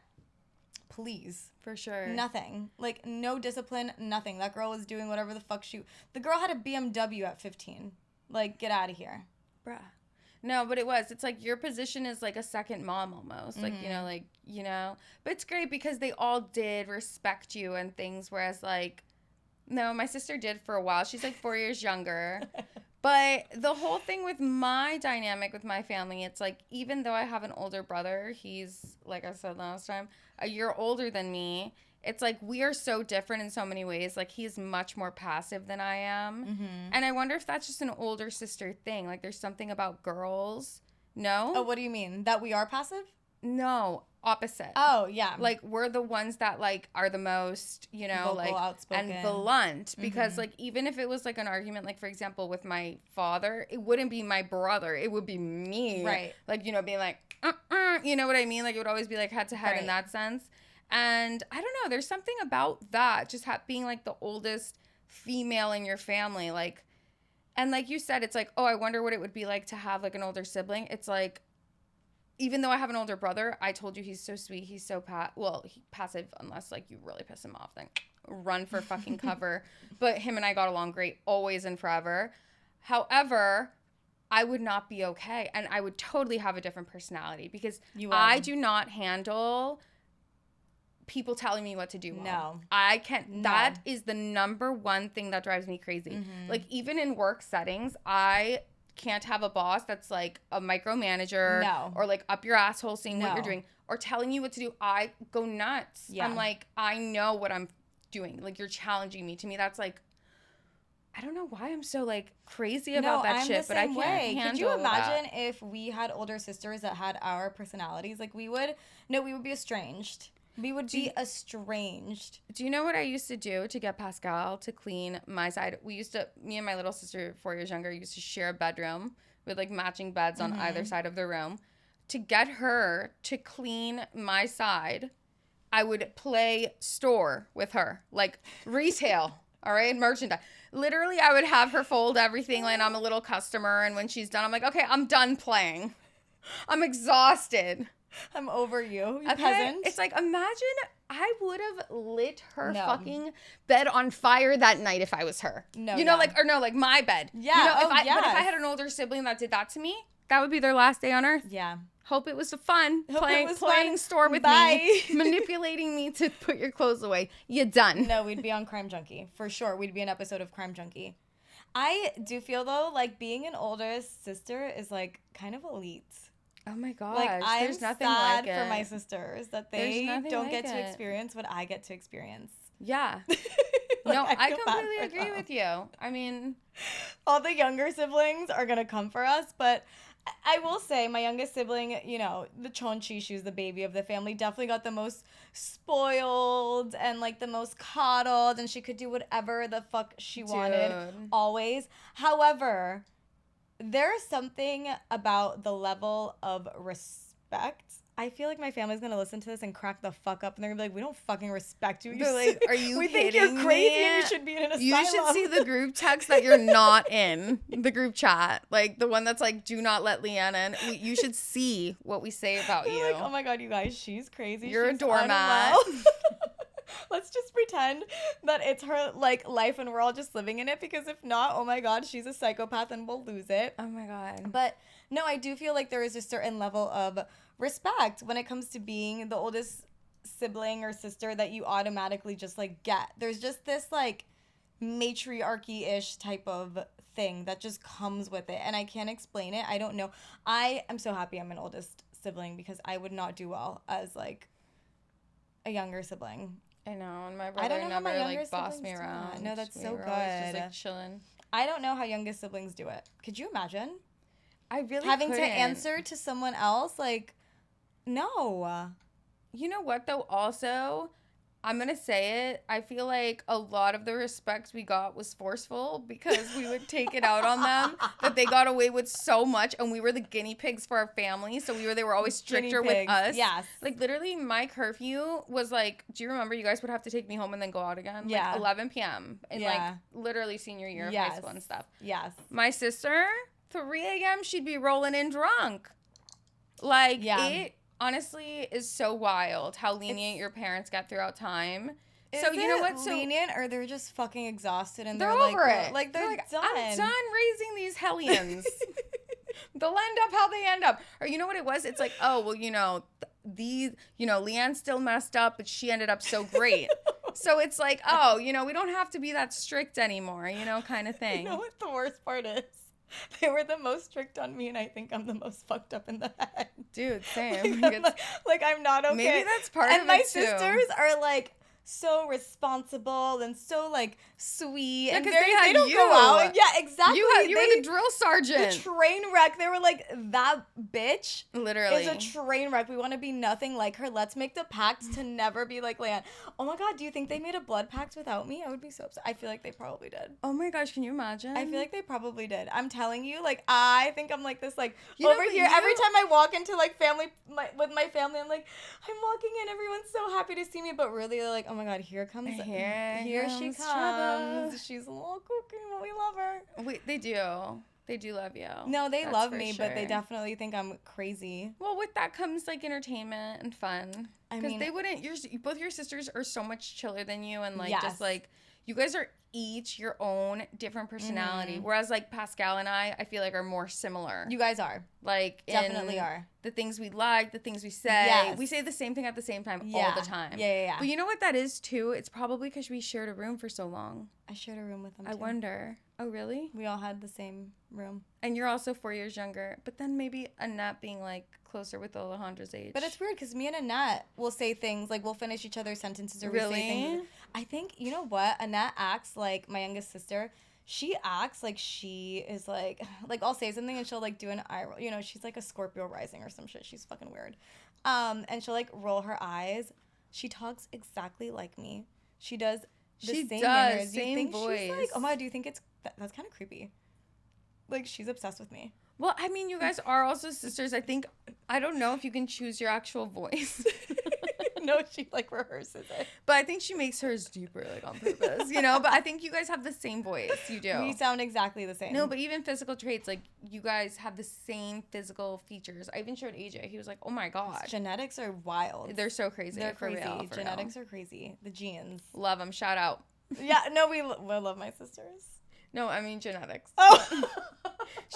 please. For sure. Nothing. Like, no discipline, nothing. That girl was doing whatever the fuck the girl had a BMW at 15. Like, get out of here. Bruh. No, but it's like your position is like a second mom almost. Like, you know. But it's great because they all did respect you and things, whereas, like, no, my sister did for a while. She's like 4 years younger. But the whole thing with my dynamic with my family, it's like, even though I have an older brother, he's, like I said last time, a year older than me. It's like, we are so different in so many ways. Like, he's much more passive than I am. And I wonder if that's just an older sister thing. Like, there's something about girls. No? Oh, what do you mean? That we are passive? No. Opposite. Oh, yeah. Like, we're the ones that, like, are the most, you know, vocal, like, outspoken, and blunt. Because, like, even if it was, like, an argument, like, for example, with my father, it wouldn't be my brother. It would be me. Right. Like, you know, being like, you know what I mean? Like, it would always be, like, head to head in that sense. And I don't know. There's something about that, just being, like, the oldest female in your family. Like, and like you said, it's like, oh, I wonder what it would be like to have, like, an older sibling. It's like, even though I have an older brother, I told you he's so sweet. He's so passive, unless, like, you really piss him off, then run for fucking cover. But him and I got along great, always and forever. However, I would not be okay. And I would totally have a different personality because I do not handle people telling me what to do. No. I can't. No. That is the #1 thing that drives me crazy. Like, even in work settings, I can't have a boss that's like a micromanager or like up your asshole saying what you're doing or telling you what to do. I go nuts. Yeah. I'm like, I know what I'm doing. Like, you're challenging me. To me, that's like, I don't know why I'm so like crazy about that shit, but I can't handle Could you imagine that. if we had older sisters that had our personalities? Like we would be estranged. We would be estranged. Do you know what I used to do to get Pascal to clean my side? Me and my little sister, 4 years younger, used to share a bedroom with like matching beds on either side of the room. To get her to clean my side, I would play store with her, like retail, all right, merchandise. Literally, I would have her fold everything like I'm a little customer, and when she's done, I'm like, okay, I'm done playing. I'm exhausted. I'm over you, Okay? peasant. It's like, imagine I would have lit her fucking bed on fire that night if I was her. No, you know, yeah. like my bed. Yeah. You know, but if yes. I had an older sibling that did that to me, that would be their last day on earth. Yeah. Hope it was fun playing fun. store with Bye. me, manipulating me to put your clothes away. You done. No, we'd be on Crime Junkie. For sure. We'd be an episode of Crime Junkie. I do feel, though, like being an older sister is, like, kind of elite. Oh, my gosh. Like, I'm There's nothing sad like it. for my sisters that they don't get to experience what I get to experience. Yeah. Like, No, I feel completely bad for agree them. with you. I mean, All the younger siblings are going to come for us, but I will say my youngest sibling, you know, the Chonchi, she was the baby of the family, definitely got the most spoiled and like the most coddled, and she could do whatever the fuck she wanted always. However, there's something about the level of respect. I feel like my family's gonna listen to this and crack the fuck up, and they're gonna be like, "We don't fucking respect you." They're like, "Are you We kidding think you're crazy me? and you should be in an asylum." You should see the group text that you're not in, the group chat. Like, the one that's like, do not let Leanna in. You should see what we say about They're you. like, "Oh my god, you guys, she's crazy. You're she's a doormat." unwell." Let's just pretend that it's her like life and we're all just living in it, because if not, oh my god, she's a psychopath and we'll lose it. Oh my god. But no, I do feel like there is a certain level of respect when it comes to being the oldest sibling or sister that you automatically just like get. There's just this like matriarchy-ish type of thing that just comes with it, and I can't explain it. I don't know. I am so happy I'm an oldest sibling, because I would not do well as like a younger sibling. I know, and my brother never like bossed me around. No, that's so we were always good. just like chilling. I don't know how youngest siblings do it. Could you imagine I really having couldn't. to answer to someone else? Like, no. You know what though? Also, I'm gonna say it. I feel like a lot of the respect we got was forceful, because we would take it out on them that they got away with so much, and we were the guinea pigs for our family. So they were always stricter with us. Yes. Like literally, my curfew was like, do you remember? You guys would have to take me home and then go out again. Yeah. Like 11 p.m. in like literally senior year of high school and stuff. Yes. My sister, 3 a.m. she'd be rolling in drunk. Like it honestly is so wild how lenient your parents get throughout time. So you know what? So lenient, or they're just fucking exhausted and they're like, over it. Like they're like, done. I'm done raising these hellions. They'll end up how they end up. Or you know what it was? It's like, oh well, you know, Leanne still messed up, but she ended up so great. So it's like, oh, you know, we don't have to be that strict anymore, you know, kind of thing. You know what the worst part is? They were the most strict on me, and I think I'm the most fucked up in the head. Dude, same. Like I'm not okay. Maybe that's part and of my it too. sisters are like so responsible and so like sweet, Yeah, and 'cause they don't go out. And, yeah, exactly. You were the drill sergeant. The train wreck. They were like, that bitch literally is a train wreck. We want to be nothing like her. Let's make the pact to never be like Leanne. Oh my god, do you think they made a blood pact without me? I would be so upset. I feel like they probably did. Oh my gosh, can you imagine? I feel like they probably did. I'm telling you, like, I think I'm like this, like, You over know, here. Every time I walk into, like, with my family, I'm like, I'm walking in, everyone's so happy to see me, but really, they're like, oh my god, here she comes. Trouble. She's a little kooky, but we love her. They do. They do love you. No, they That's love for me, sure. but they definitely think I'm crazy. Well, with that comes like entertainment and fun. Because they wouldn't. Both your sisters are so much chiller than you, and like just like you guys are each your own different personality. Mm-hmm. Whereas like Pascal and I feel like are more similar. You guys are. Like Definitely are. The things we like, the things we say. Yes. We say the same thing at the same time all the time. Yeah. But you know what that is too? It's probably because we shared a room for so long. I shared a room with them I too. wonder. Oh, really? We all had the same room. And you're also 4 years younger. But then maybe Annette being like closer with Alejandra's age. But it's weird because me and Annette will say things like we'll finish each other's sentences or Really? we say things. I think, you know what? Annette acts like my youngest sister. she acts like she is like I'll say something and she'll like do an eye roll. You know, she's like a Scorpio rising or some shit. She's fucking weird. And she'll like roll her eyes. She talks exactly like me. She does the same manners. Same you think voice. She's like, oh my, do you think it's that's kind of creepy? Like, she's obsessed with me. Well, I mean, you guys are also sisters. I don't know if you can choose your actual voice. No, she like rehearses it. But I think she makes hers deeper, like on purpose, you know? But I think you guys have the same voice. You do. We sound exactly the same. No, but even physical traits, like you guys have the same physical features. I even showed AJ. He was like, oh my God. Genetics are wild. They're so crazy. They're crazy. For real. Genetics are crazy. The genes. Love them. Shout out. Yeah, no, we love my sisters. No, I mean genetics. Oh.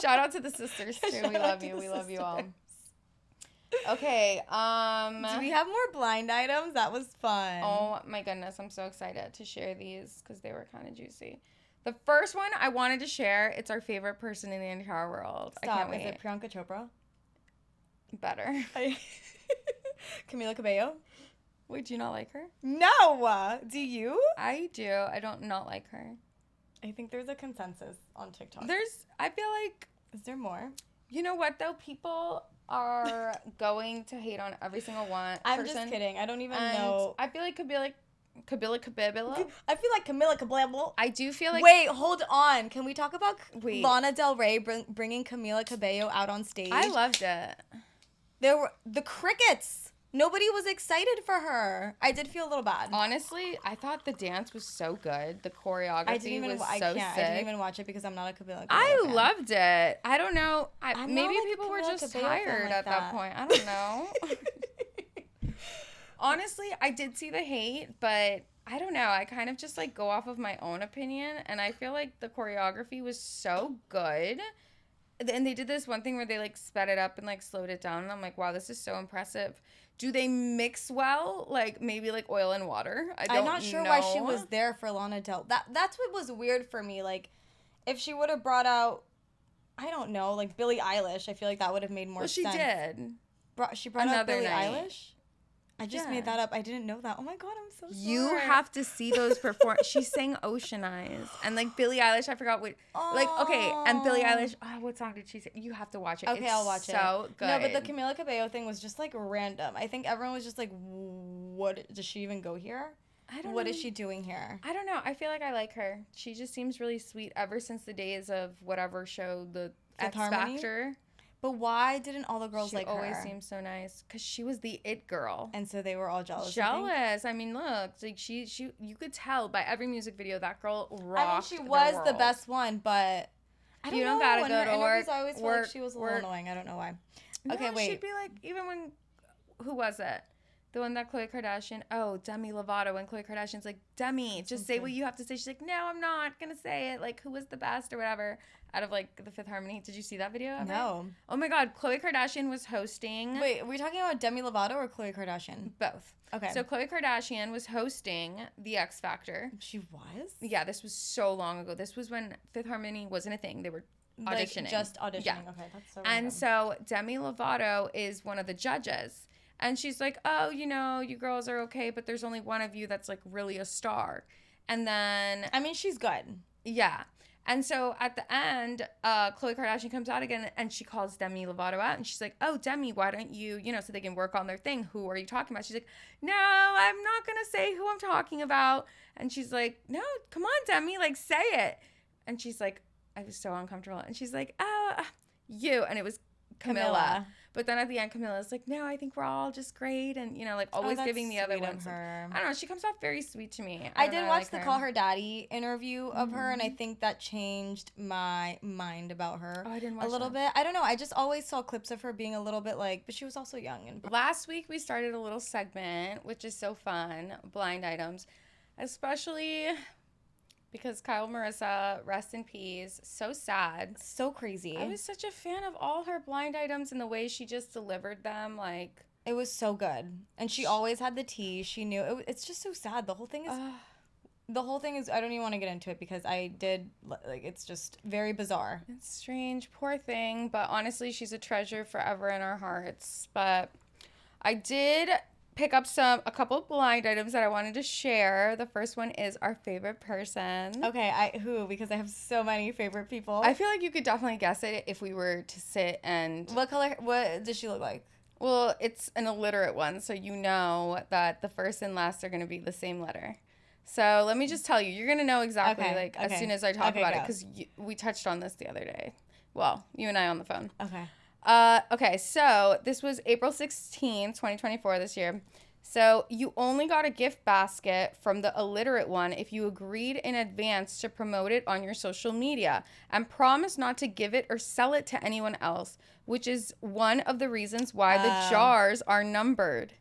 Shout out to the sisters too. We love you. We love you all. Okay. Do we have more blind items? That was fun. Oh my goodness, I'm so excited to share these because they were kind of juicy. The first one I wanted to share. It's our favorite person in the entire world. Stop. I can't wait. Is it Priyanka Chopra? Better. Camila Cabello? Wait, do you not like her? No. Do you? I do. I don't not like her. I think there's a consensus on TikTok. I feel like. Is there more? You know what though? People are going to hate on every single one. I'm just kidding. I don't even know. I feel like Kabila. I feel like Camila Cabello. I do feel like. Wait, hold on. Can we talk about Lana Del Rey bringing Camila Cabello out on stage? I loved it. There were the crickets. Nobody was excited for her. I did feel a little bad. Honestly, I thought the dance was so good. The choreography was so sick. I didn't even watch it because I'm not a Camila Cabello I fan. loved it. I don't know. Maybe like people were Camila just Cabello fan tired like at that point. I don't know. Honestly, I did see the hate, but I don't know. I kind of just like go off of my own opinion, and I feel like the choreography was so good. And they did this one thing where they like sped it up and like slowed it down, and I'm like, wow, this is so impressive. Do they mix well? Like maybe like oil and water? I'm not sure why she was there for Lana Del. That's what was weird for me. Like, if she would have brought out, I don't know, like Billie Eilish, I feel like that would have made more sense. Well, she did. She brought out Billie night. Eilish? I just made that up. I didn't know that. Oh my God, I'm so sorry. You have to see those perform. She sang Ocean Eyes. And like Billie Eilish, I forgot what. Like, okay. And Billie Eilish, what song did she sing? You have to watch it. Okay, I'll watch it. So good. No, but the Camila Cabello thing was just like random. I think everyone was just like, what? Does she even go here? I don't know. What is she doing here? I don't know. I feel like I like her. She just seems really sweet ever since the days of whatever show, the X Factor. But why didn't all the girls like her? She always seems so nice because she was the it girl. And so they were all jealous. Jealous. I mean, look, like she, you could tell by every music video that girl rocked. I mean, she was the best one, but I don't know. You don't gotta when go to work. I always felt like she was a little annoying. I don't know why. Okay, wait. She'd be like, even when, who was it? The one that Khloe Kardashian, Demi Lovato, and Khloe Kardashian's like, Demi, just say what you have to say. She's like, no, I'm not going to say it. Like, who was the best or whatever out of, like, the Fifth Harmony. Did you see that video of No. it? Oh, my God. Khloe Kardashian was hosting. Wait, are we talking about Demi Lovato or Khloe Kardashian? Both. Okay. So, Khloe Kardashian was hosting the X Factor. She was? Yeah, this was so long ago. This was when Fifth Harmony wasn't a thing. They were auditioning. Like, just auditioning. Yeah. Okay, that's so And random. so, Demi Lovato is one of the judges. And she's like, oh, you know, you girls are okay, but there's only one of you that's, like, really a star. And then... I mean, she's good. Yeah. And so at the end, Khloe Kardashian comes out again, and she calls Demi Lovato out. And she's like, oh, Demi, why don't you, so they can work on their thing. Who are you talking about? She's like, no, I'm not going to say who I'm talking about. And she's like, no, come on, Demi, like, say it. And she's like, I was so uncomfortable. And she's like, oh, you. And it was Camilla. But then at the end, Camilla's like, no, I think we're all just great. And, like, always giving the other ones. I don't know. She comes off very sweet to me. I did watch the Call Her Daddy interview of her, and I think that changed my mind about her I didn't watch a little bit. I don't know. I just always saw clips of her being a little bit like, but she was also young. And last week, we started a little segment, which is so fun, blind items, especially... because Kyle Marissa, rest in peace, so sad. So crazy. I was such a fan of all her blind items and the way she just delivered them. Like, it was so good. And she always had the tea. She knew. It's just so sad. The whole thing is, I don't even want to get into it because it's just very bizarre. It's strange. Poor thing. But honestly, she's a treasure forever in our hearts. But I did pick up a couple of blind items that I wanted to share. The first one is our favorite person. Okay, who? Because I have so many favorite people. I feel like you could definitely guess it if we were to sit and... What does she look like? Well, it's an illiterate one, so you know that the first and last are going to be the same letter. So let me just tell you, you're going to know exactly, as soon as I talk about it, because we touched on this the other day. Well, you and I on the phone. Okay. Okay, so this was April 16th, 2024 this year. So you only got a gift basket from the illiterate one if you agreed in advance to promote it on your social media and promised not to give it or sell it to anyone else, which is one of the reasons why the jars are numbered.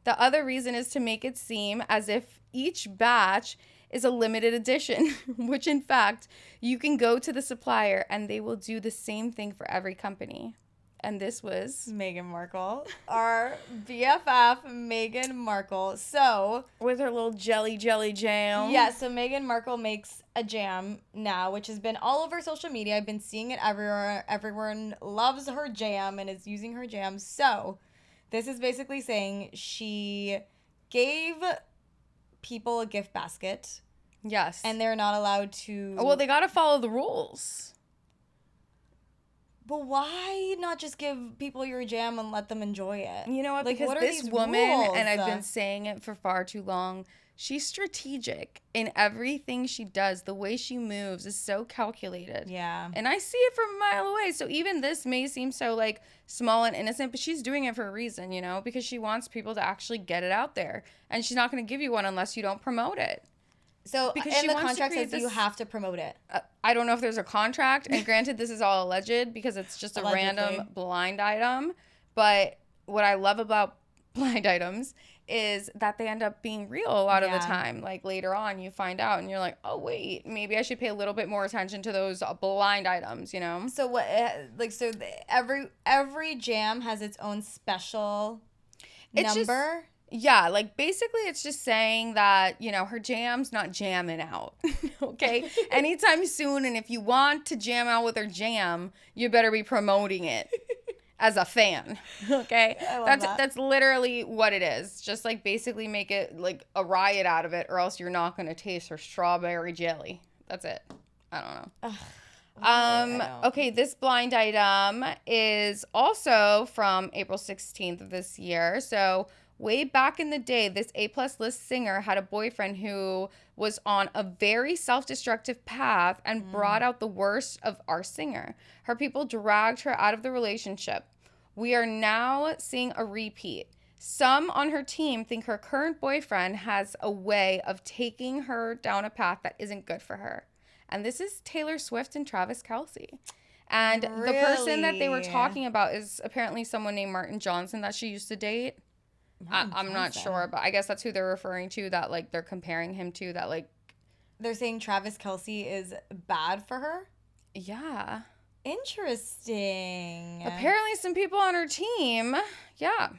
The other reason is to make it seem as if each batch is a limited edition, which in fact, you can go to the supplier and they will do the same thing for every company. And this was Meghan Markle, our BFF, Meghan Markle. So with her little jelly jam. Yeah, so Meghan Markle makes a jam now, which has been all over social media. I've been seeing it everywhere. Everyone loves her jam and is using her jam. So this is basically saying she gave people a gift basket. Yes. And they're not allowed to... Well, they got to follow the rules. But why not just give people your jam and let them enjoy it? You know what? Like, because what this woman, rules? And I've been saying it for far too long, she's strategic in everything she does. The way she moves is so calculated. Yeah. And I see it from a mile away. So even this may seem so, like, small and innocent, but she's doing it for a reason, you know? Because she wants people to actually get it out there. And she's not going to give you one unless you don't promote it. So because in the contract says you have to promote it. I don't know if there's a contract, and granted, this is all alleged because it's just a random blind item. But what I love about blind items is that they end up being real a lot of the time. Like later on, you find out, and you're like, oh wait, maybe I should pay a little bit more attention to those blind items. You know. So what? Every jam has its own special number. Yeah, like basically it's just saying that, you know, her jam's not jamming out, okay? Anytime soon, and if you want to jam out with her jam, you better be promoting it as a fan, okay? That's literally what it is. Just like basically make it like a riot out of it, or else you're not going to taste her strawberry jelly. That's it. I don't know. Okay, this blind item is also from April 16th of this year. So way back in the day, this A-plus list singer had a boyfriend who was on a very self-destructive path and brought out the worst of our singer. Her people dragged her out of the relationship. We are now seeing a repeat. Some on her team think her current boyfriend has a way of taking her down a path that isn't good for her. And this is Taylor Swift and Travis Kelce. And the person that they were talking about is apparently someone named Martin Johnson that she used to date. I'm not sure, but I guess that's who they're referring to, that like they're comparing him to, that like they're saying Travis Kelce is bad for her. Yeah. Interesting. Apparently some people on her team. Yeah.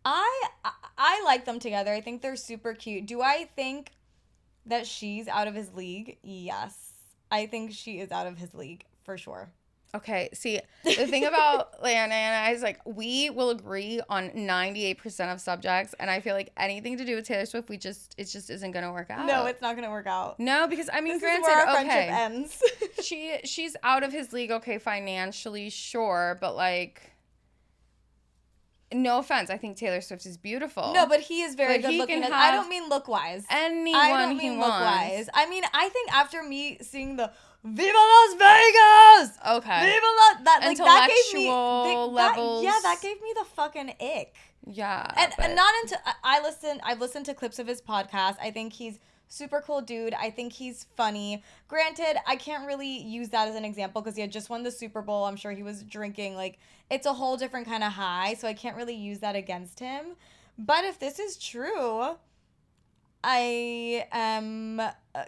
I like them together. I think they're super cute. Do I think that she's out of his league? Yes. I think she is out of his league for sure. Okay, see, the thing about Leanna and I is, like, we will agree on 98% of subjects, and I feel like anything to do with Taylor Swift, it just isn't going to work out. No, it's not going to work out. No, because, I mean, this granted, is where our friendship ends. she's out of his league, okay, financially, sure, but, like, no offense, I think Taylor Swift is beautiful. No, but he is very good looking. I don't mean look-wise. Anyone he wants. Look-wise. I mean, I think after me seeing the Viva Las Vegas! Okay. Viva Las... That gave me... levels. That gave me the fucking ick. Yeah. And not into... I've listened to clips of his podcast. I think he's super cool dude. I think he's funny. Granted, I can't really use that as an example because he had just won the Super Bowl. I'm sure he was drinking. Like, it's a whole different kind of high, so I can't really use that against him. But if this is true, I am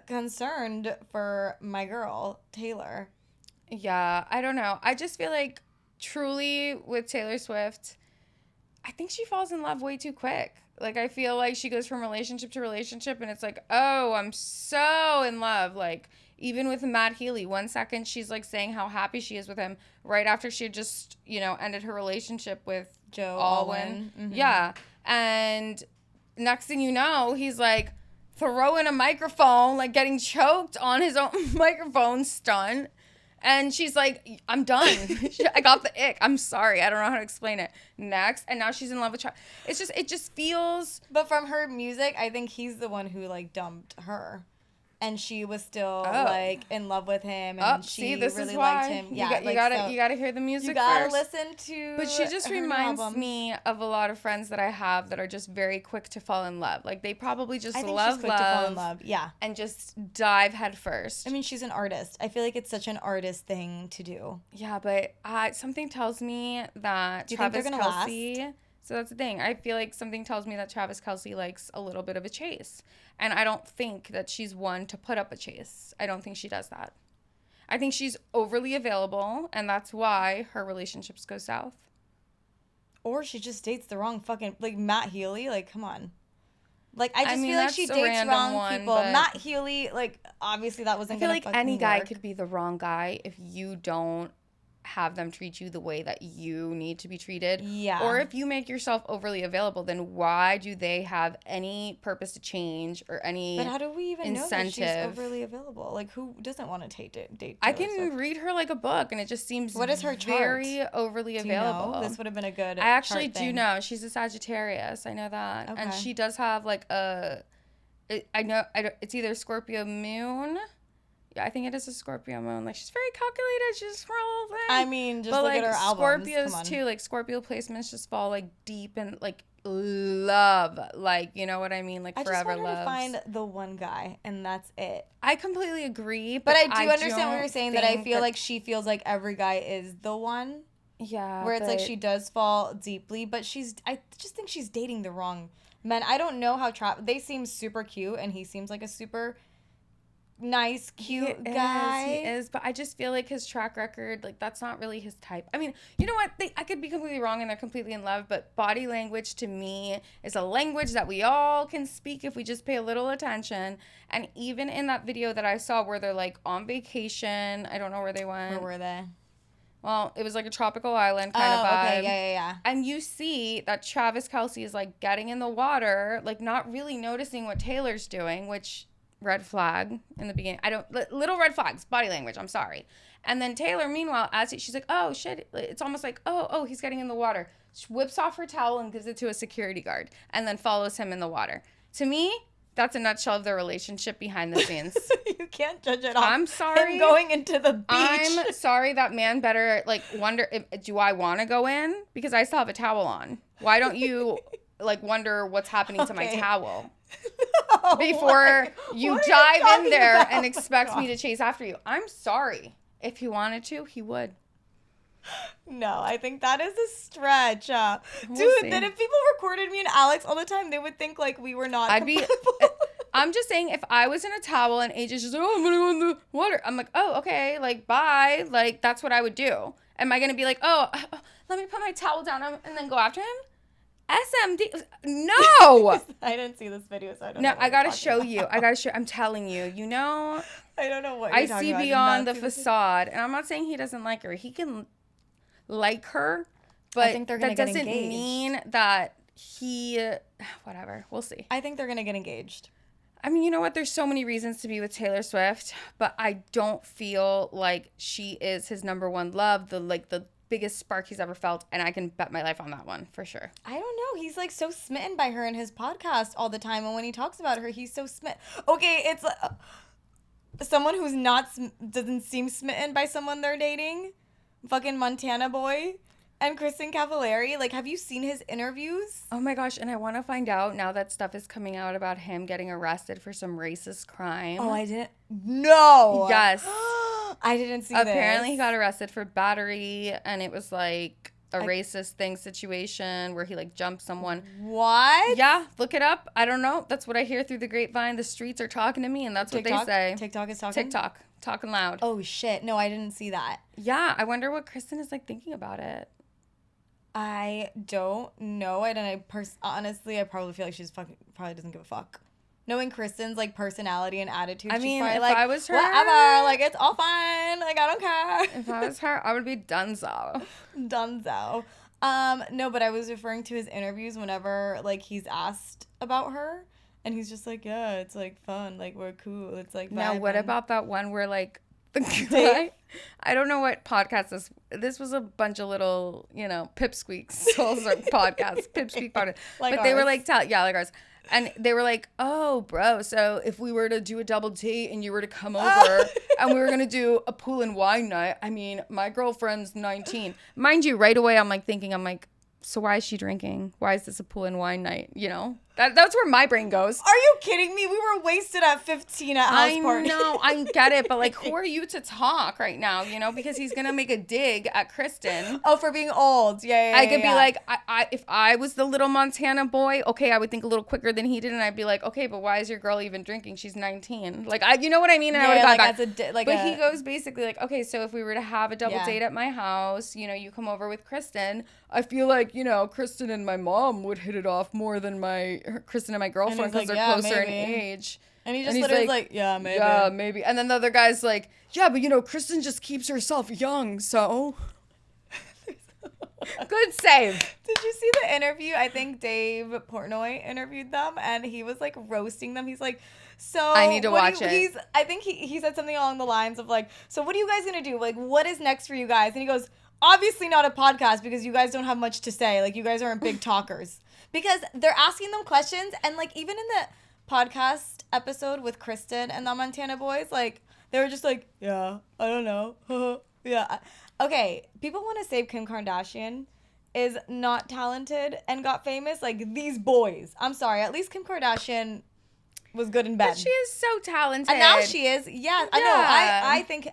concerned for my girl, Taylor. Yeah, I don't know. I just feel like truly with Taylor Swift, I think she falls in love way too quick. Like, I feel like she goes from relationship to relationship, and it's like, oh, I'm so in love. Like, even with Matt Healy, 1 second she's, like, saying how happy she is with him right after she had just, you know, ended her relationship with Joe Alwyn. Mm-hmm. Yeah. And next thing you know, he's like throwing a microphone, like getting choked on his own microphone stunt. And she's like, I'm done. I got the ick. I'm sorry. I don't know how to explain it. Next. And now she's in love with Travis. It just feels. But from her music, I think he's the one who, like, dumped her. And she was still, like, in love with him. And she really liked him. Yeah, you gotta hear the music first. listen to But she just reminds me of a lot of friends that I have that are just very quick to fall in love. Like, they probably just love to fall in love. Yeah. And just dive head first. I mean, she's an artist. I feel like it's such an artist thing to do. Yeah, but something tells me that Travis Kelce... So that's the thing. I feel like something tells me that Travis Kelce likes a little bit of a chase. And I don't think that she's one to put up a chase. I don't think she does that. I think she's overly available, and that's why her relationships go south. Or she just dates the wrong fucking... Like, Matt Healy, like, come on. Like, I just feel like she dates wrong people. Matt Healy, like, obviously that wasn't going to fucking work. I feel like any guy could be the wrong guy if you don't have them treat you the way that you need to be treated. Yeah. Or if you make yourself overly available, then why do they have any purpose to change or any But how do we even incentive? Know that she's overly available? Like, who doesn't want to date I can read her like a book, and it just seems what is her very chart? overly available. You know? This would have been a good I actually do know. She's a Sagittarius. I know that. Okay. And she does have like it's either Scorpio moon. Yeah, I think it is a Scorpio moon. Like, she's very calculated. She's for a little thing. I mean, just look at her albums. Scorpios too. Like, Scorpio placements just fall like deep in like love. Like, you know what I mean? Like, forever love. I just want her to find the one guy, and that's it. I completely agree, but I do understand what you're saying. That I feel like she feels like every guy is the one. Yeah. Where it's like she does fall deeply, but I just think she's dating the wrong men. I don't know how they seem super cute, and he seems like a super nice, cute guy. He is, but I just feel like his track record, like, that's not really his type. I mean, you know what? I could be completely wrong and they're completely in love, but body language to me is a language that we all can speak if we just pay a little attention. And even in that video that I saw where they're, like, on vacation, I don't know where they went. Where were they? Well, it was like a tropical island kind of vibe. Okay, yeah. And you see that Travis Kelce is, like, getting in the water, like, not really noticing what Taylor's doing, which... red flag in the beginning. Little red flags, body language, I'm sorry. And then Taylor, meanwhile, she's like, oh, shit. It's almost like, oh, he's getting in the water. She whips off her towel and gives it to a security guard and then follows him in the water. To me, that's a nutshell of their relationship behind the scenes. You can't judge it off. I'm sorry. Him going into the beach. I'm sorry that man better, like, wonder, do I want to go in? Because I still have a towel on. Why don't you, like, wonder what's happening to my towel? No, before you dive in there and expect me to chase after you. I'm sorry. If he wanted to, he would. No, I think that is a stretch. Dude, then if people recorded me and Alex all the time, they would think like we were not I'm just saying, if I was in a towel and AJ's just like, oh, I'm gonna go in the water, I'm like, oh, okay, like, bye. Like, that's what I would do. Am I gonna be like, oh, let me put my towel down and then go after him? SMD. No. I didn't see this video, so I don't know. No, I gotta show you. I'm telling you. You know. I don't know what you're talking about. I see beyond the facade, and I'm not saying he doesn't like her. He can like her, but I think that doesn't mean that he. Whatever. We'll see. I think they're gonna get engaged. I mean, you know what? There's so many reasons to be with Taylor Swift, but I don't feel like she is his number one love. The biggest spark he's ever felt, and I can bet my life on that one for sure. I don't know. He's like so smitten by her in his podcast all the time, and when he talks about her, he's so smitten. Okay, it's someone who's doesn't seem smitten by someone they're dating. Fucking Montana Boy and Kristen Cavallari. Like, have you seen his interviews? Oh my gosh, and I want to find out now that stuff is coming out about him getting arrested for some racist crime. Oh, I didn't. No. Yes. I didn't see Apparently, he got arrested for battery, and it was like a racist thing situation where he like jumped someone. What? Yeah, look it up. I don't know. That's what I hear through the grapevine. The streets are talking to me, and that's TikTok? what they say. TikTok is talking? TikTok. Talking loud. Oh, shit. No, I didn't see that. Yeah, I wonder what Kristen is like thinking about it. I don't know it, and honestly, I probably feel like she's probably doesn't give a fuck. Knowing Kristen's like personality and attitude, she's probably if like, I was her, whatever, like it's all fine, like I don't care. If I was her, I would be dunzo. Dunzo. No, but I was referring to his interviews whenever, like, he's asked about her. And he's just like, yeah, it's, like, fun. Like, we're cool. It's, like, Now, what vibing. about that one where, like, the guy, I don't know what podcast this was a bunch of little, pipsqueaks. Souls are podcasts, pipsqueak podcast. Like but they were ours. like, like ours. And they were like, oh, bro, so if we were to do a double date and you were to come over and we were going to do a pool and wine night, I mean, my girlfriend's 19. Mind you, right away, I'm like, so why is she drinking? Why is this a pool and wine night? That's where my brain goes. Are you kidding me? We were wasted at 15 at house party. I know, I get it, but like, who are you to talk right now? Because he's gonna make a dig at Kristen. Oh, for being old. Yeah. I could be like, if I was the little Montana boy, okay, I would think a little quicker than he did, and I'd be like, okay, but why is your girl even drinking? She's 19. Like, you know what I mean? And I would have gone back. But he goes basically like, okay, so if we were to have a double date at my house, you come over with Kristen. I feel like, Kristen and my mom would hit it off more than Kristen and my girlfriend because they're closer in age. And he just literally like, yeah, maybe. Yeah, maybe. And then the other guy's like, yeah, but Kristen just keeps herself young, so. Good save. Did you see the interview? I think Dave Portnoy interviewed them, and he was like roasting them. He's like, so I need to watch it. I think he said something along the lines of like, so what are you guys gonna do? Like, what is next for you guys? And he goes, obviously not a podcast because you guys don't have much to say. Like, you guys aren't big talkers. Because they're asking them questions, and like even in the podcast episode with Kristen and the Montana boys, like they were just like, yeah, I don't know. Yeah. Okay, people want to say Kim Kardashian is not talented and got famous. Like, these boys. I'm sorry. At least Kim Kardashian was good in bed. But she is so talented. And now she is. Yeah, I know. I think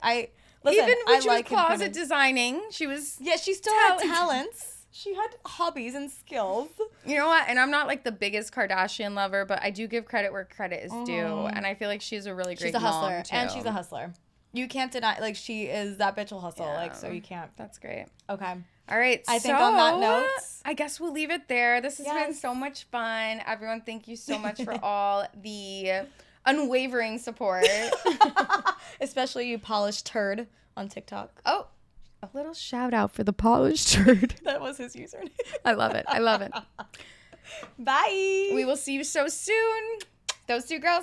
listen, even when she was like closet designing, she was she still had talents. She had hobbies and skills. You know what? And I'm not like the biggest Kardashian lover, but I do give credit where credit is due. And I feel like she's a really great mom. She's a hustler. Too. And she's a hustler. You can't deny, like, she is, that bitch will hustle. Yeah. Like, so you can't. That's great. Okay. All right. I think on that note, I guess we'll leave it there. This has been so much fun. Everyone, thank you so much for all the unwavering support. Especially you polished turd on TikTok. Oh, a little shout out for the polished turd. That was his username. I love it. I love it. Bye. We will see you so soon. Those two girls.